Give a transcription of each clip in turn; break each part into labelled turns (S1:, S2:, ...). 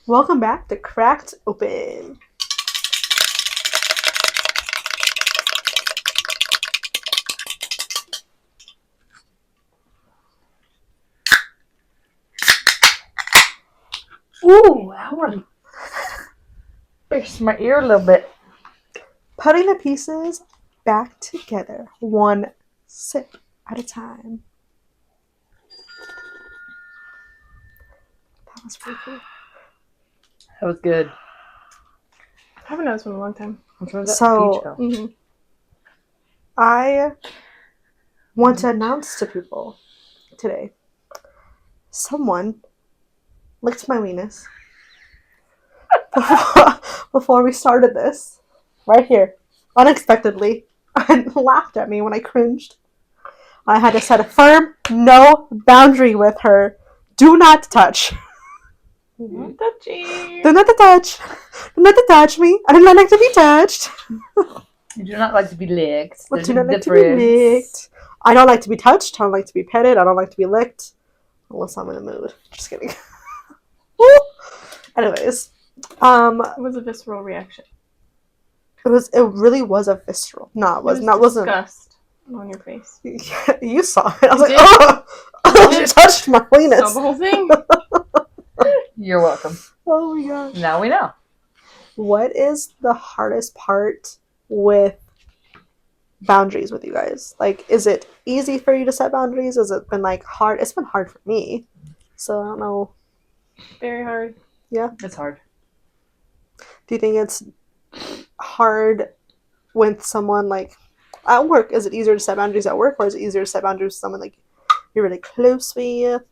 S1: Welcome back to Cracked Open.
S2: Ooh, I want to fix my ear a little bit.
S1: Putting the pieces back together, one sip at a time. That was pretty cool.
S2: That was good.
S3: I haven't had this one in a long time.
S1: So, I want to announce to people today, someone licked my wenis before we started this, right here, unexpectedly, and laughed at me when I cringed. I had to set a firm no boundary with her. Do not touch.
S3: Not touchy.
S1: Do not touch. Do not touch me. I do not like to be touched.
S2: You do not like to be licked.
S1: I
S2: There's
S1: do
S2: a
S1: not like to
S2: difference.
S1: be licked. I don't like to be touched. I don't like to be petted. I don't like to be licked. Unless I'm in a mood. Just kidding. Anyways.
S3: It was a visceral reaction.
S1: It really was a visceral. No, it wasn't.
S3: Disgust on your face.
S1: You saw it. I was
S3: You
S1: like, oh, she touched my penis.
S3: Saw the whole thing.
S2: You're welcome.
S1: Oh my gosh.
S2: Now we know.
S1: What is the hardest part with boundaries with you guys? Like, is it easy for you to set boundaries? Has it been like hard? It's been hard for me. So I don't know.
S3: Very hard.
S1: Yeah.
S2: It's hard.
S1: Do you think it's hard with someone like at work? Is it easier to set boundaries at work, or is it easier to set boundaries with someone like you're really close with?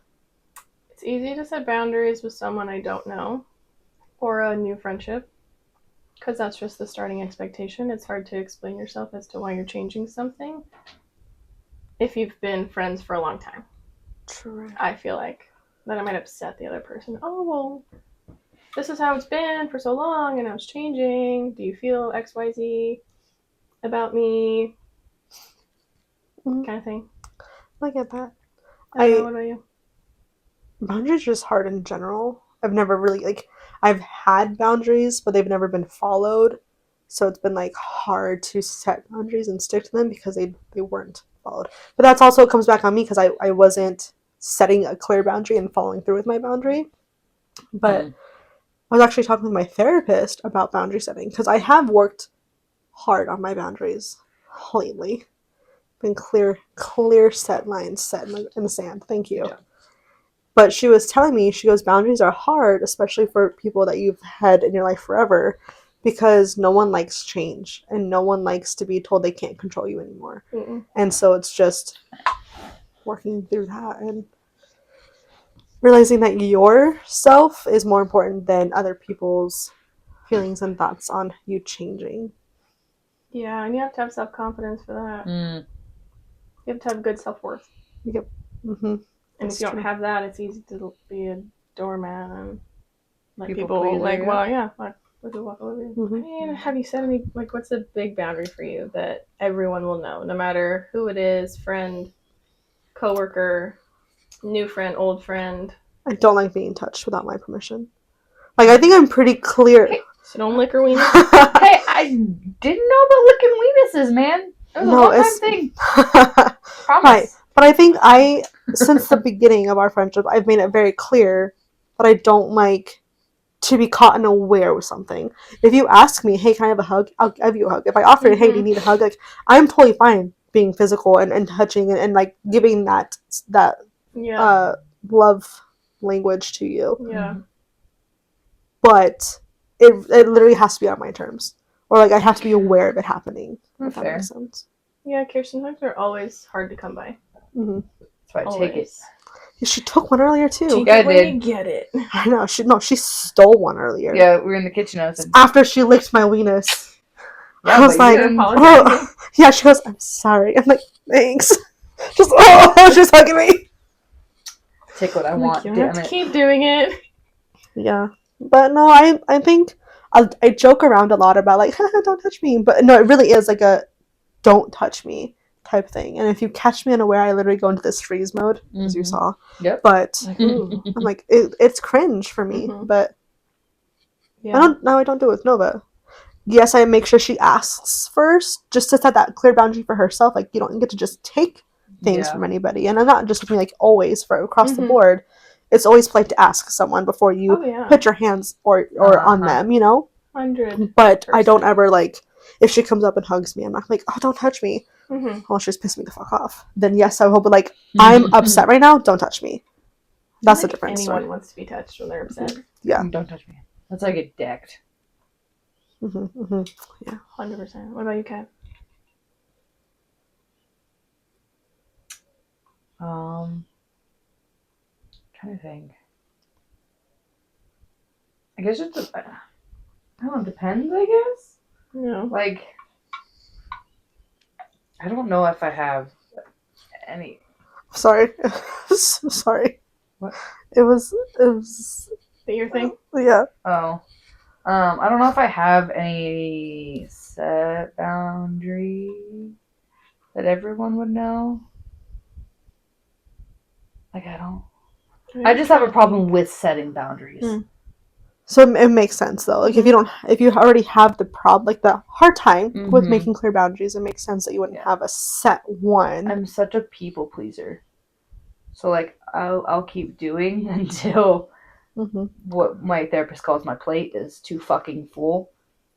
S3: It's easy to set boundaries with someone I don't know or a new friendship because that's just the starting expectation. It's hard to explain yourself as to why you're changing something if you've been friends for a long time.
S1: True.
S3: I feel like that I might upset the other person. Oh, well, this is how it's been for so long and now it's changing. Do you feel XYZ about me?
S1: Mhm.
S3: Kind of thing.
S1: I get that.
S3: I don't know, what about you?
S1: Boundaries are just hard in general. I've never really I've had boundaries, but they've never been followed. So it's been like hard to set boundaries and stick to them because they weren't followed. But that's also comes back on me because I wasn't setting a clear boundary and following through with my boundary. But I was actually talking with my therapist about boundary setting because I have worked hard on my boundaries lately. Been clear set lines set in the sand. Thank you.
S2: Yeah.
S1: But she was telling me, she goes, boundaries are hard, especially for people that you've had in your life forever, because no one likes change and no one likes to be told they can't control you anymore.
S3: Mm-mm.
S1: And so it's just working through that and realizing that yourself is more important than other people's feelings and thoughts on you changing.
S3: Yeah, and you have to have self-confidence for that.
S2: Mm.
S3: You have to have good self-worth.
S1: Yep. Mm-hmm.
S3: And
S1: That's
S3: if you don't
S1: true.
S3: have that, it's easy to be a doormat and let
S2: People
S3: people
S2: pleaser,
S3: like,
S2: yeah.
S3: well, yeah, let people walk over you.
S1: Mhm.
S3: I mean, have you set any, like, what's a big boundary for you that everyone will know, no matter who it is, friend, coworker, new friend, old friend?
S1: I don't like being touched without my permission. Like, I think I'm pretty clear.
S3: So don't lick her wiener.
S2: Hey, I didn't know about licking weenuses, man. It was
S1: No,
S2: a one-time
S1: it's-
S2: thing.
S1: Right.
S2: Promise.
S1: But I think since the beginning of our friendship, I've made it very clear that I don't like to be caught unaware with something. If you ask me, hey, can I have a hug? I'll give you a hug. If I offer, hey, do you need a hug? Like, I'm totally fine being physical and touching and like giving that
S3: Yeah.
S1: love language to you.
S3: Yeah.
S1: But it literally has to be on my terms. Or like I have to be aware of it happening. If that
S2: Fair.
S1: makes sense.
S3: Yeah, Kiersten, hugs are always hard to come by.
S1: Mm-hmm.
S2: That's why I take it.
S3: Always.
S1: She took one earlier too.
S3: Take
S2: Yeah, I
S3: it when
S2: did.
S3: you get it.
S1: I know. She stole one earlier.
S2: Yeah, we were in the kitchen. I was like,
S1: After she licked my weenus.
S2: yeah,
S1: I was
S2: but
S1: like,
S2: you didn't
S3: apologize.
S1: yeah, she goes, I'm sorry. I'm like, thanks. Just she's hugging me.
S2: take what I want.
S3: You
S2: Damn
S3: have to
S2: it.
S3: keep doing it.
S1: Yeah. But no, I think I joke around a lot about like, don't touch me. But no, it really is like a don't touch me type thing. And if you catch me unaware, I literally go into this freeze mode, as you
S2: Mhm.
S1: saw.
S2: Yep.
S1: But
S3: Ooh.
S1: I'm like, it's cringe for me.
S3: Mhm.
S1: But
S2: Yeah.
S1: I don't do it with Nova. Yes, I make sure she asks first, just to set that clear boundary for herself. Like, you don't get to just take things
S2: Yeah.
S1: from anybody. And I'm not just with me, like, always for across the
S3: Mhm.
S1: board. It's always polite to ask someone before you
S3: Oh yeah.
S1: put your hands or on them, you know?
S3: 100%.
S1: But I don't ever, like, if she comes up and hugs me, I'm not like, oh, don't touch me.
S3: Mm-hmm.
S1: Well, she's pissing me the fuck off. Then yes, I will be like, I'm upset right now, don't touch me. That's the difference.
S3: Anyone wants to be touched when they're upset.
S1: Yeah.
S2: Don't touch me. That's like get decked.
S1: Mm-hmm, mm-hmm. Yeah.
S3: 100%. What about you, Kat?
S2: Trying to think. I guess it's I don't know, it depends, I guess.
S3: No.
S2: Like, I don't know if I have any.
S1: Sorry. Sorry.
S2: What?
S1: It was
S3: That your thing?
S1: yeah.
S2: Oh. I don't know if I have any set boundary that everyone would know. Like, I don't. I just have a problem with setting boundaries.
S3: Hmm.
S1: So it makes sense though. Like if you already have the like the hard time with making clear boundaries, it makes sense that you wouldn't have a set one.
S2: I'm such a people pleaser, so like I'll keep doing until what my therapist calls my plate is too fucking full,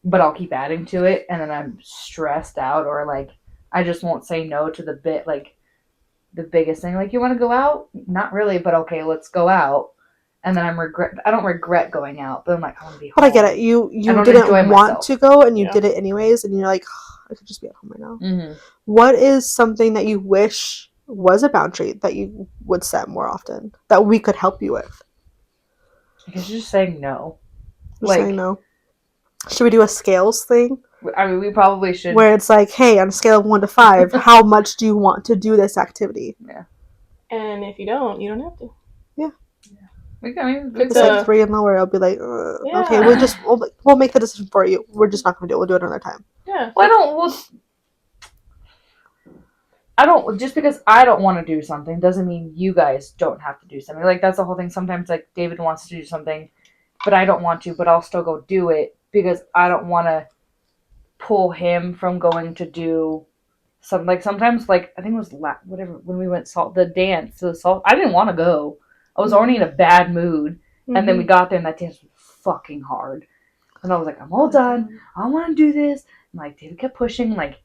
S2: but I'll keep adding to it, and then I'm stressed out, or like I just won't say no to the biggest thing. Like, you want to go out? Not really, but okay, let's go out. And then I don't regret going out, but I'm like, I want to be home.
S1: But I get it. You didn't want to go, and you did it anyways, and you're like, oh, I could just be at home right now.
S2: Mm-hmm.
S1: What is something that you wish was a boundary that you would set more often that we could help you with?
S2: I guess just saying no.
S1: Just saying no. Should we do a scales thing?
S2: I mean, we probably should.
S1: Where it's like, hey, on a scale of 1 to 5, how much do you want to do this activity?
S3: Yeah. And if you don't have to.
S1: Yeah.
S2: It's
S1: like 3 and lower. I'll be like, okay, we'll make the decision for you. We're just not gonna do it. We'll do it another time.
S3: Yeah.
S2: I don't. Just because I don't want to do something doesn't mean you guys don't have to do something. Like, that's the whole thing. Sometimes, like, David wants to do something, but I don't want to. But I'll still go do it because I don't want to pull him from going to do something. Like, sometimes, like, I think it was when we went the dance. I didn't want to go. I was already in a bad mood, and then we got there, and that dance was fucking hard. And I was like, I'm all done. I want to do this. And, like, David kept pushing. Like,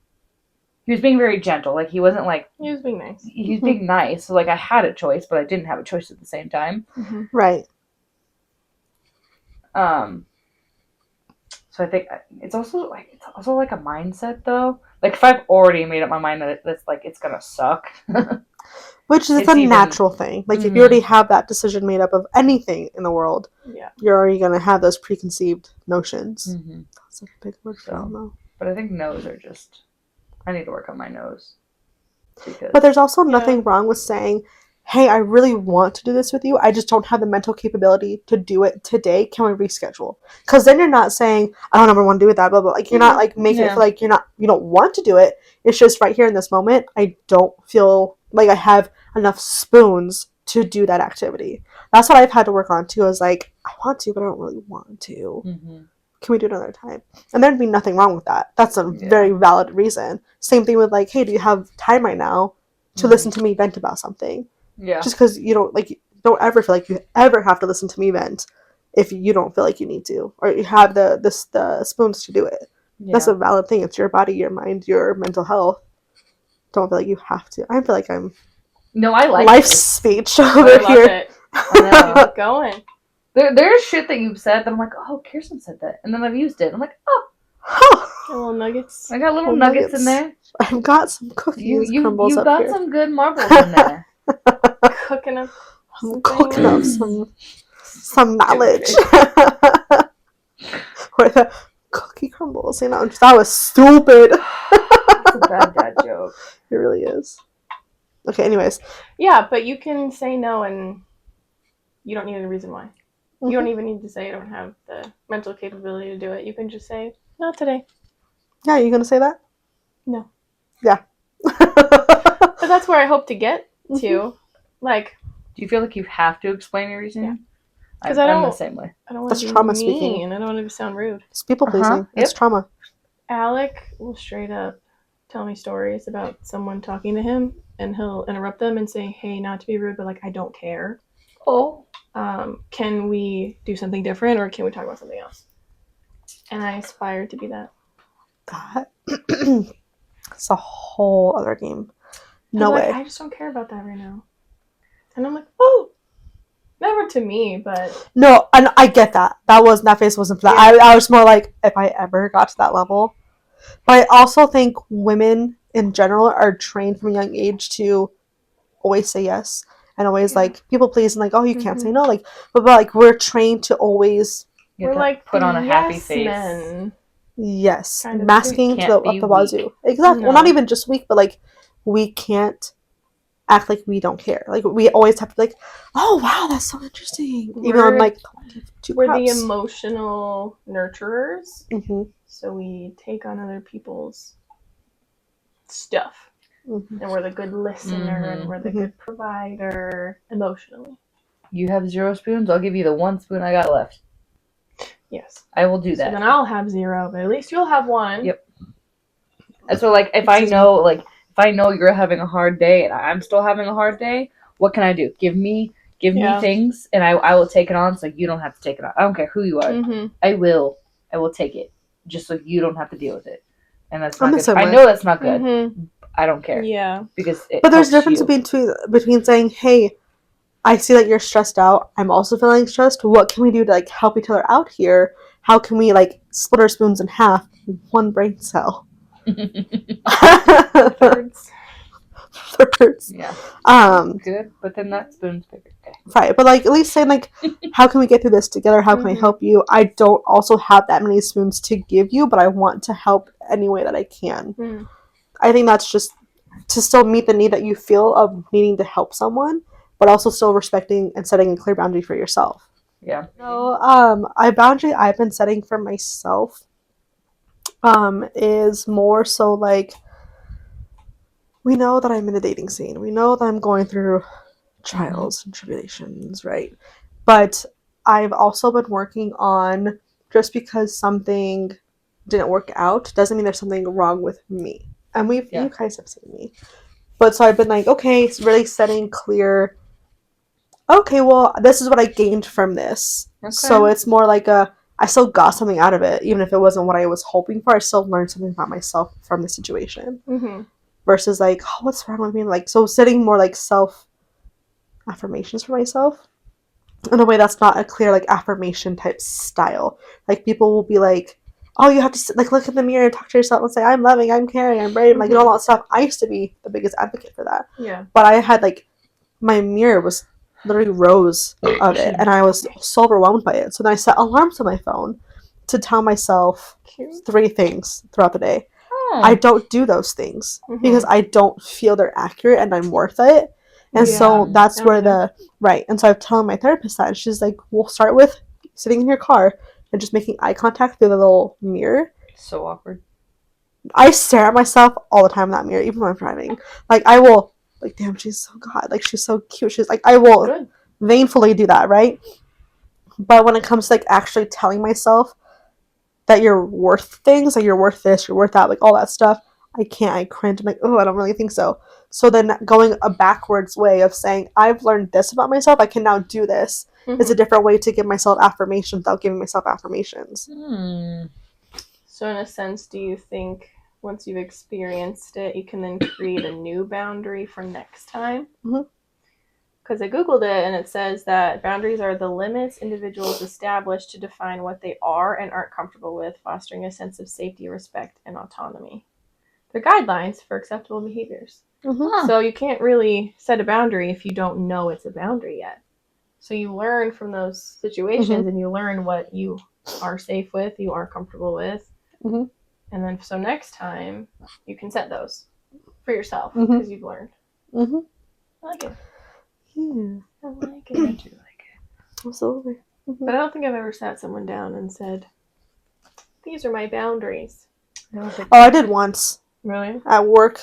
S2: he was being very gentle. Like, he wasn't like...
S3: He was being nice.
S2: He was being nice. So, like, I had a choice, but I didn't have a choice at the same time.
S3: Mm-hmm.
S1: Right.
S2: So I think it's also like a mindset, though. Like, if I've already made up my mind that it's like it's gonna suck.
S1: Which is a natural thing. Like, if you already have that decision made up of anything in the world, you're already going to have those preconceived notions.
S2: Mm-hmm.
S1: That's a big word for though.
S2: But I think no's are just... I need to work on my nose.
S1: But there's also nothing wrong with saying, hey, I really want to do this with you. I just don't have the mental capability to do it today. Can we reschedule? Because then you're not saying, I don't ever want to do it, that, blah, blah. Like, you're not, like, making it feel like you don't want to do it. It's just right here in this moment, I don't feel like I have enough spoons to do that activity. That's what I've had to work on, too. I was like, I want to, but I don't really want to.
S2: Mm-hmm.
S1: Can we do it another time? And there'd be nothing wrong with that. That's a very valid reason. Same thing with, like, hey, do you have time right now to listen to me vent about something? Yeah. Just because you don't ever feel like you ever have to listen to me vent if you don't feel like you need to, or you have the spoons to do it. Yeah. That's a valid thing. It's your body, your mind, your mental health. Don't feel like you have to. I feel like I'm...
S2: No, I like
S1: life speech over here.
S3: It. I know. Keep going.
S2: There's shit that you've said that I'm like, oh, Kiersten said that. And then I've used it. I'm like, oh.
S3: Little nuggets.
S2: I got little nuggets in there.
S1: I've got some cookies, crumbles up here.
S2: You got some good marbles in there.
S3: Cooking up
S1: some knowledge. Where the cookie crumbles, that was stupid.
S2: It's a bad dad joke.
S1: It really is. Okay, anyways.
S3: Yeah, but you can say no and you don't need a reason why. Mm-hmm. You don't even need to say I don't have the mental capability to do it. You can just say, not today.
S1: Yeah, you gonna say that?
S3: No.
S1: Yeah.
S3: But that's where I hope to get to.
S1: Mm-hmm.
S3: Like,
S2: do you feel like you have to explain your reason?
S3: Yeah. Because
S2: I'm the same way.
S3: I don't want
S1: That's
S3: to be
S1: trauma
S3: mean.
S1: speaking.
S3: I don't want to sound rude.
S1: It's people pleasing. It's
S2: Yep.
S1: trauma.
S3: Alec will straight up tell me stories about someone talking to him, and he'll interrupt them and say, "Hey, not to be rude, but like I don't care.
S2: Oh.
S3: Can we do something different, or can we talk about something else?" And I aspire to be that.
S1: That it's a whole other game. No
S3: like,
S1: way.
S3: I just don't care about that right now. And I'm like, oh, never to me, but
S1: No, and I get that. That face wasn't for that.
S3: Yeah.
S1: I was more like, if I ever got to that level. But I also think women in general are trained from a young age to always say yes and always like people please and like, oh, you can't say no. Like, but like we're trained to always
S3: we're like
S2: put on a happy
S3: yes
S2: face.
S3: Men.
S1: yes,
S3: Kind of
S1: masking to
S2: can't
S1: the,
S2: be
S1: up the wazoo.
S2: weak.
S1: Exactly.
S3: No.
S1: Well, not even just weak, but like we can't act like we don't care. Like we always have to be like, oh wow, that's so interesting. Even though I'm like,
S3: we're the emotional nurturers, so we take on other people's stuff, and we're the good listener, and we're the good provider emotionally.
S2: You have 0 spoons. I'll give you the 1 spoon I got left.
S3: Yes,
S2: I will do that.
S3: So then I'll have 0, but at least you'll have 1.
S2: Yep. And so like if I know you're having a hard day and I'm still having a hard day, what can I do? Give me things and I will take it on so you don't have to take it on. I don't care who you are. I will take it just so you don't have to deal with it. And that's not good. I know that's not good. I don't care.
S3: Yeah.
S2: Because
S1: but there's a difference between saying, hey, I see that you're stressed out. I'm also feeling stressed. What can we do to like help each other out here? How can we like split our spoons in half? 1 brain cell.
S3: Thirds.
S1: Yeah.
S2: Good, but then that spoon's bigger. Okay.
S1: Right, but like at least saying like, how can we get through this together? How can I help you? I don't also have that many spoons to give you, but I want to help any way that I can. I think that's just to still meet the need that you feel of needing to help someone, but also still respecting and setting a clear boundary for yourself.
S2: Yeah.
S1: So, a boundary I've been setting for myself is more so like, we know that I'm in a dating scene. We know that I'm going through trials and tribulations, right? But I've also been working on, just because something didn't work out doesn't mean there's something wrong with me. And you guys have seen me. But so I've been like, okay, it's really setting clear, okay, well, this is what I gained from this. Okay. So it's more like I still got something out of it, even if it wasn't what I was hoping for. I still learned something about myself from the situation. Versus like, oh, what's wrong with me? Like, so setting more like self affirmations for myself in a way that's not a clear like affirmation type style. Like people will be like, oh, you have to like look in the mirror and talk to yourself and say, I'm loving, I'm caring, I'm brave, like all that stuff. I used to be the biggest advocate for that. Yeah. But I had like, my mirror was literally rows of it, and I was so overwhelmed by it. So then I set alarms on my phone to tell myself 3 things throughout the day. I don't do those things because I don't feel they're accurate and I'm worth it. And so that's where right. And so I've told my therapist that, and she's like, we'll start with sitting in your car and just making eye contact through the little mirror.
S2: So awkward.
S1: I stare at myself all the time in that mirror, even when I'm driving. Like, I will, like, damn, she's so God. Like, she's so cute. She's like, I will vainfully do that, right? But when it comes to, like, actually telling myself that you're worth things, like, you're worth this, you're worth that, like, all that stuff, I can't. I cringe. I'm like, oh, I don't really think so. So then going a backwards way of saying, I've learned this about myself, I can now do this, is a different way to give myself affirmations without giving myself affirmations.
S3: So in a sense, do you think once you've experienced it, you can then create a new boundary for next time? Because I Googled it, and it says that boundaries are the limits individuals establish to define what they are and aren't comfortable with, fostering a sense of safety, respect, and autonomy. They're guidelines for acceptable behaviors. So you can't really set a boundary if you don't know it's a boundary yet. So you learn from those situations, and you learn what you are safe with, you are comfortable with. And then so next time, you can set those for yourself because you've learned. I like it. I like it. I do like it.
S1: Absolutely.
S3: But I don't think I've ever sat someone down and said, these are my boundaries.
S1: I did once.
S3: Really?
S1: At work.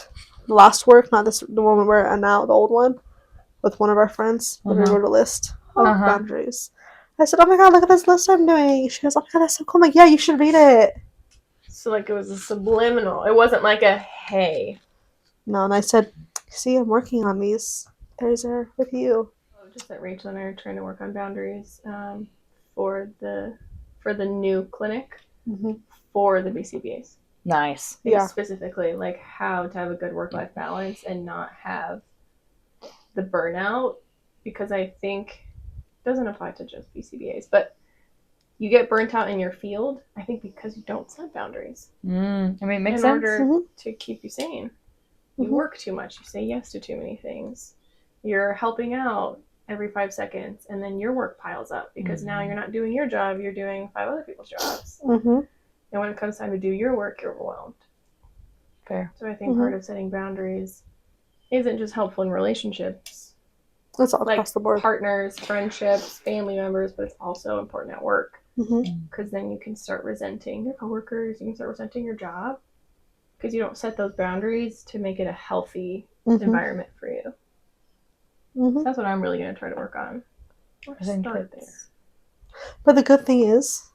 S1: The last work, not this, the one we're at now, the old one, with one of our friends. We wrote a list of boundaries. I said, oh my god, look at this list I'm doing. She goes, oh my god, that's so cool. I'm like, yeah, you should read it.
S3: So, like, it was a subliminal. It wasn't like a, hey.
S1: No, and I said, see, I'm working on these. There's her with you.
S3: Just that Rachel and I are trying to work on boundaries for the new clinic for the BCBAs.
S2: Nice.
S1: Yeah.
S3: Specifically, like how to have a good work-life balance and not have the burnout, because I think it doesn't apply to just BCBAs, but you get burnt out in your field, I think, because you don't set boundaries.
S2: I mean, it makes
S3: in
S2: sense.
S3: order to keep you sane. You work too much. You say yes to too many things. You're helping out every 5 seconds, and then your work piles up because now you're not doing your job, you're doing 5 other people's jobs. And when it comes time to do your work, you're overwhelmed.
S2: Fair.
S3: So I think part of setting boundaries isn't just helpful in relationships.
S1: It's all
S3: like
S1: across the board.
S3: Partners, friendships, family members, but it's also important at work. Because then you can start resenting your coworkers, you can start resenting your job, because you don't set those boundaries to make it a healthy environment for you. So that's what I'm really going to try to work on.
S2: I think
S3: Start there.
S1: But the good thing is,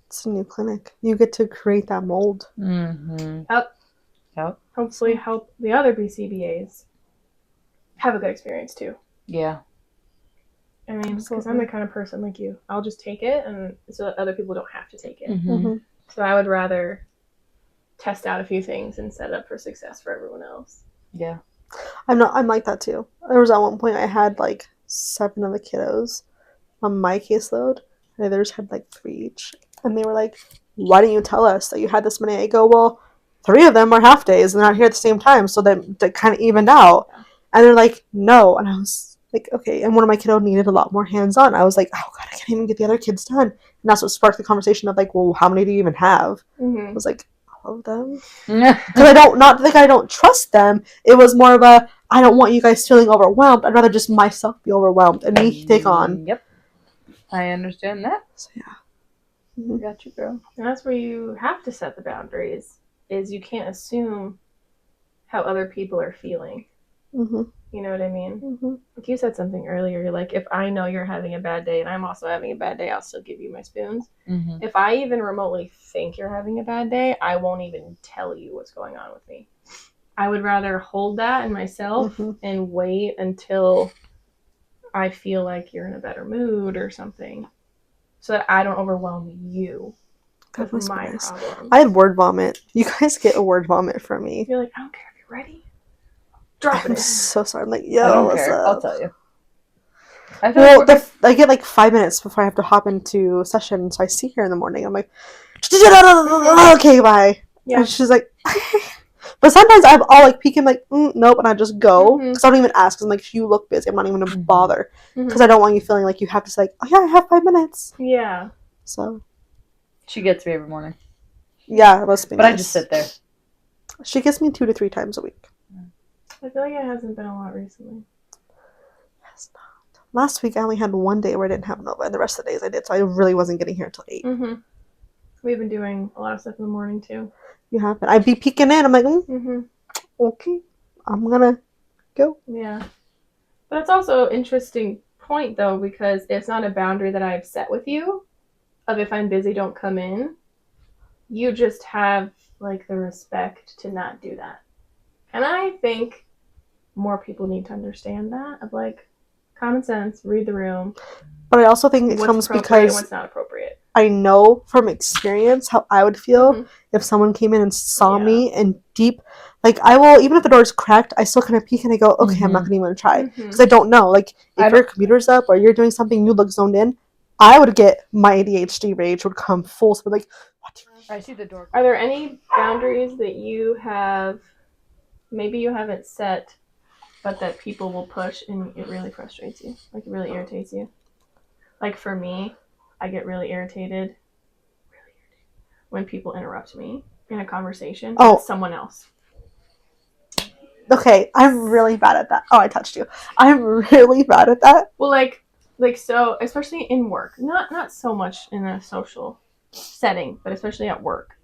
S1: it's a new clinic. You get to create that mold.
S3: Hopefully help the other BCBAs have a good experience too.
S2: Yeah.
S3: I mean, because I'm the kind of person like you. I'll just take it, and so that other people don't have to take it. So I would rather test out a few things and set up for success for everyone else.
S2: Yeah.
S1: I'm like that too. There was at one point I had like 7 of the kiddos on my caseload, and the others had like 3 each. And they were like, why didn't you tell us that you had this many? I go, well, 3 of them are half days and they're not here at the same time, so that kind of evened out. Yeah. And they're like, no. And I was like, okay. And one of my kiddos needed a lot more hands-on. I was like, oh god, I can't even get the other kids done. And that's what sparked the conversation of like, well, how many do you even have? I was like, all of them. Because I don't trust them. It was more of a, I don't want you guys feeling overwhelmed. I'd rather just myself be overwhelmed and me take on.
S2: Yep. I understand that.
S1: So yeah.
S2: Got you, girl.
S3: And that's where you have to set the boundaries, is you can't assume how other people are feeling. You know what I mean? Like you said something earlier, you're like, if I know you're having a bad day and I'm also having a bad day, I'll still give you my spoons. If I even remotely think you're having a bad day, I won't even tell you what's going on with me. I would rather hold that in myself and wait until I feel like you're in a better mood or something, so that I don't overwhelm you with my problems.
S1: I had word vomit. You guys get a word vomit from me.
S3: You're like, I don't care if you're ready. Drop it.
S1: I'm so sorry. I'm like, yo,
S2: I don't
S1: what's
S2: care.
S1: up?
S2: I'll tell you.
S1: I get like 5 minutes before I have to hop into session, so I see her in the morning. I'm like, okay, bye. Yeah. And she's like, but sometimes I'll like peek and like, nope, and I just go because I don't even ask. Cause I'm like, you look busy. I'm not even gonna bother because I don't want you feeling like you have to say, like, oh yeah, I have 5 minutes.
S3: Yeah.
S1: So
S2: she gets me every morning.
S1: Yeah, it must be.
S2: But nice. I just sit there.
S1: She gets me 2 to 3 times a week.
S3: I feel like it hasn't been a lot recently.
S1: It's not. Last week I only had 1 day where I didn't have Nova, and the rest of the days I did, so I really wasn't getting here until 8.
S3: We've been doing a lot of stuff in the morning too.
S1: You have been. I'd be peeking in. I'm like, okay, I'm gonna go.
S3: Yeah, but it's also an interesting point though, because it's not a boundary that I've set with you of if I'm busy, don't come in. You just have like the respect to not do that. And I think more people need to understand that, of like common sense, read the room.
S1: But I also think it comes because
S3: what's not appropriate.
S1: I know from experience how I would feel if someone came in and saw me in deep, like I will, even if the door's cracked, I still kind of peek and I go, okay, I'm not going to even try. Because I don't know. Like if your computer's up or you're doing something, you look zoned in, I would get, my ADHD rage would come full speed. Like, what?
S2: I see the door.
S3: Are there any boundaries that you have, maybe you haven't set, but that people will push and it really frustrates you? Like it really irritates you? Like for me, I get really irritated when people interrupt me in a conversation with someone else.
S1: Okay, I'm really bad at that. Oh, I touched you. I'm really bad at that.
S3: Well, like so, especially in work, not so much in a social setting, but especially at work.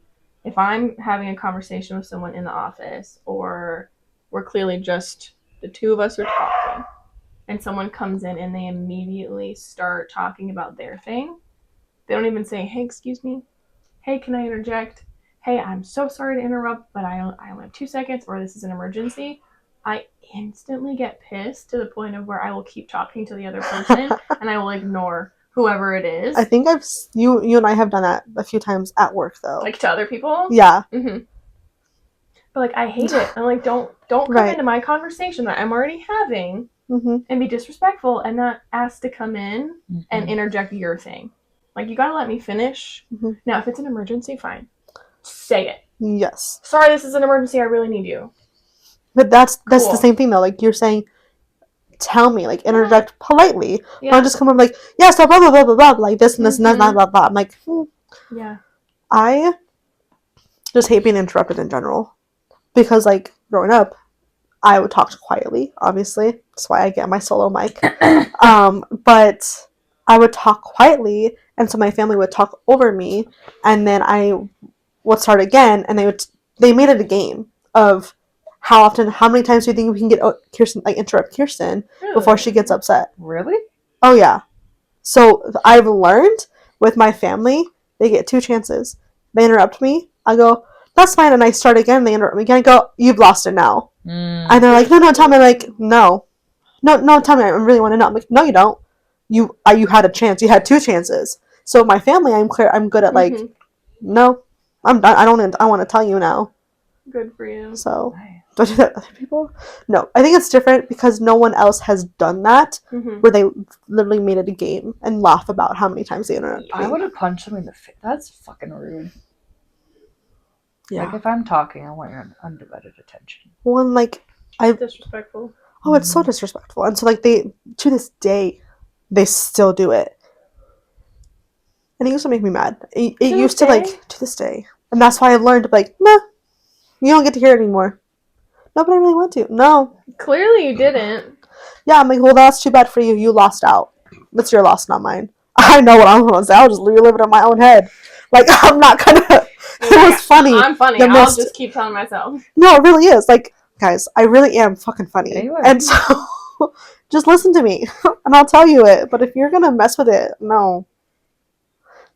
S3: If I'm having a conversation with someone in the office, or we're clearly just the two of us are talking, and someone comes in and they immediately start talking about their thing. They don't even say, hey, excuse me. Hey, can I interject? Hey, I'm so sorry to interrupt, but I only have 2 seconds, or this is an emergency. I instantly get pissed to the point of where I will keep talking to the other person and I will ignore whoever it is.
S1: I think you and I have done that a few times at work though.
S3: Like to other people?
S1: Yeah.
S3: Mm-hmm. But like I hate it. I'm like, don't come
S1: Right.
S3: into my conversation that I'm already having and be disrespectful and not ask to come in and interject your thing. Like you gotta let me finish. Now if it's an emergency, fine. Say it.
S1: Yes.
S3: Sorry, this is an emergency, I really need you.
S1: But that's the same thing though. Like you're saying, tell me, like interject politely.
S3: Yeah.
S1: Don't just come up like, yeah, so blah blah blah blah blah, like this and this and that, blah blah blah. I'm like,
S3: yeah.
S1: I just hate being interrupted in general, because like growing up, I would talk quietly. Obviously, that's why I get my solo mic. But I would talk quietly, and so my family would talk over me, and then I would start again, and they made it a game of how many times do you think we can get Kiersten, like interrupt Kiersten before she gets upset?
S2: Really?
S1: Oh yeah. So I've learned with my family, they get 2 chances. They interrupt me, I go, that's fine, and I start again, they interrupt me again, I go, you've lost it now. And they're like, no, tell me. I'm like, no, tell me, I really want to know. I'm like, no, you don't. You had a chance. You had 2 chances. So my family, I'm good at like, no, I'm done. I want to tell you now.
S3: Good for you.
S1: So, do I do that with other people? No. I think it's different because no one else has done that, where they literally made it a game and laugh about how many times they interrupt me.
S2: I would have punched them in the face. That's fucking rude.
S1: Yeah.
S2: Like, if I'm talking, I want your undivided attention.
S1: Well, and like,
S3: disrespectful.
S1: Oh, it's so disrespectful. And so, like, to this day, they still do it. And it used to make me mad. It used to, like, to this day. And that's why I learned, like, nah, you don't get to hear it anymore. No, but I really want to. No.
S3: Clearly you didn't.
S1: Yeah, I'm like, well, that's too bad for you. You lost out. That's your loss, not mine. I know what I'm going to say. I'll just relive it in my own head. Like, I'm not going to. It was funny.
S3: I'm funny. I'll just keep telling myself.
S1: No, it really is. Like, guys, I really am fucking funny.
S2: Yeah, you are.
S1: And so, just listen to me, and I'll tell you it. But if you're going to mess with it, no.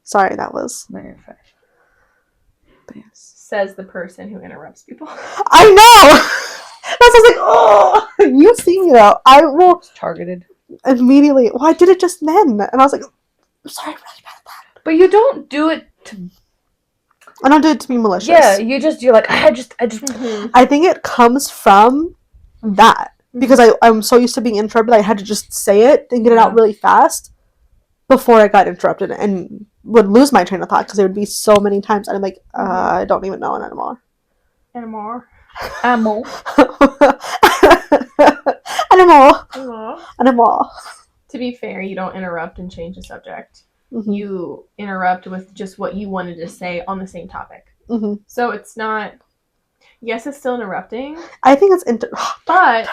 S1: Sorry, that was...
S2: No, you're fine.
S1: Yes.
S3: Says the person who interrupts people.
S1: I know! That's like, oh! You see me, though. I will...
S2: It's targeted.
S1: Immediately. Well, I did it just then. And I was like, I'm sorry, I'm really bad at that.
S2: But you don't do it to...
S1: I don't do it to be malicious.
S2: Yeah, you're like, I just.
S1: I think it comes from that. Because I'm so used to being interrupted, I had to just say it and get it out really fast before I got interrupted and would lose my train of thought because there would be so many times and I'm like, I don't even know it anymore.
S3: Anymore.
S1: Anymore.
S3: To be fair, you don't interrupt and change the subject. You interrupt with just what you wanted to say on the same topic. So it's not... Yes, it's still interrupting.
S1: I think it's...
S3: But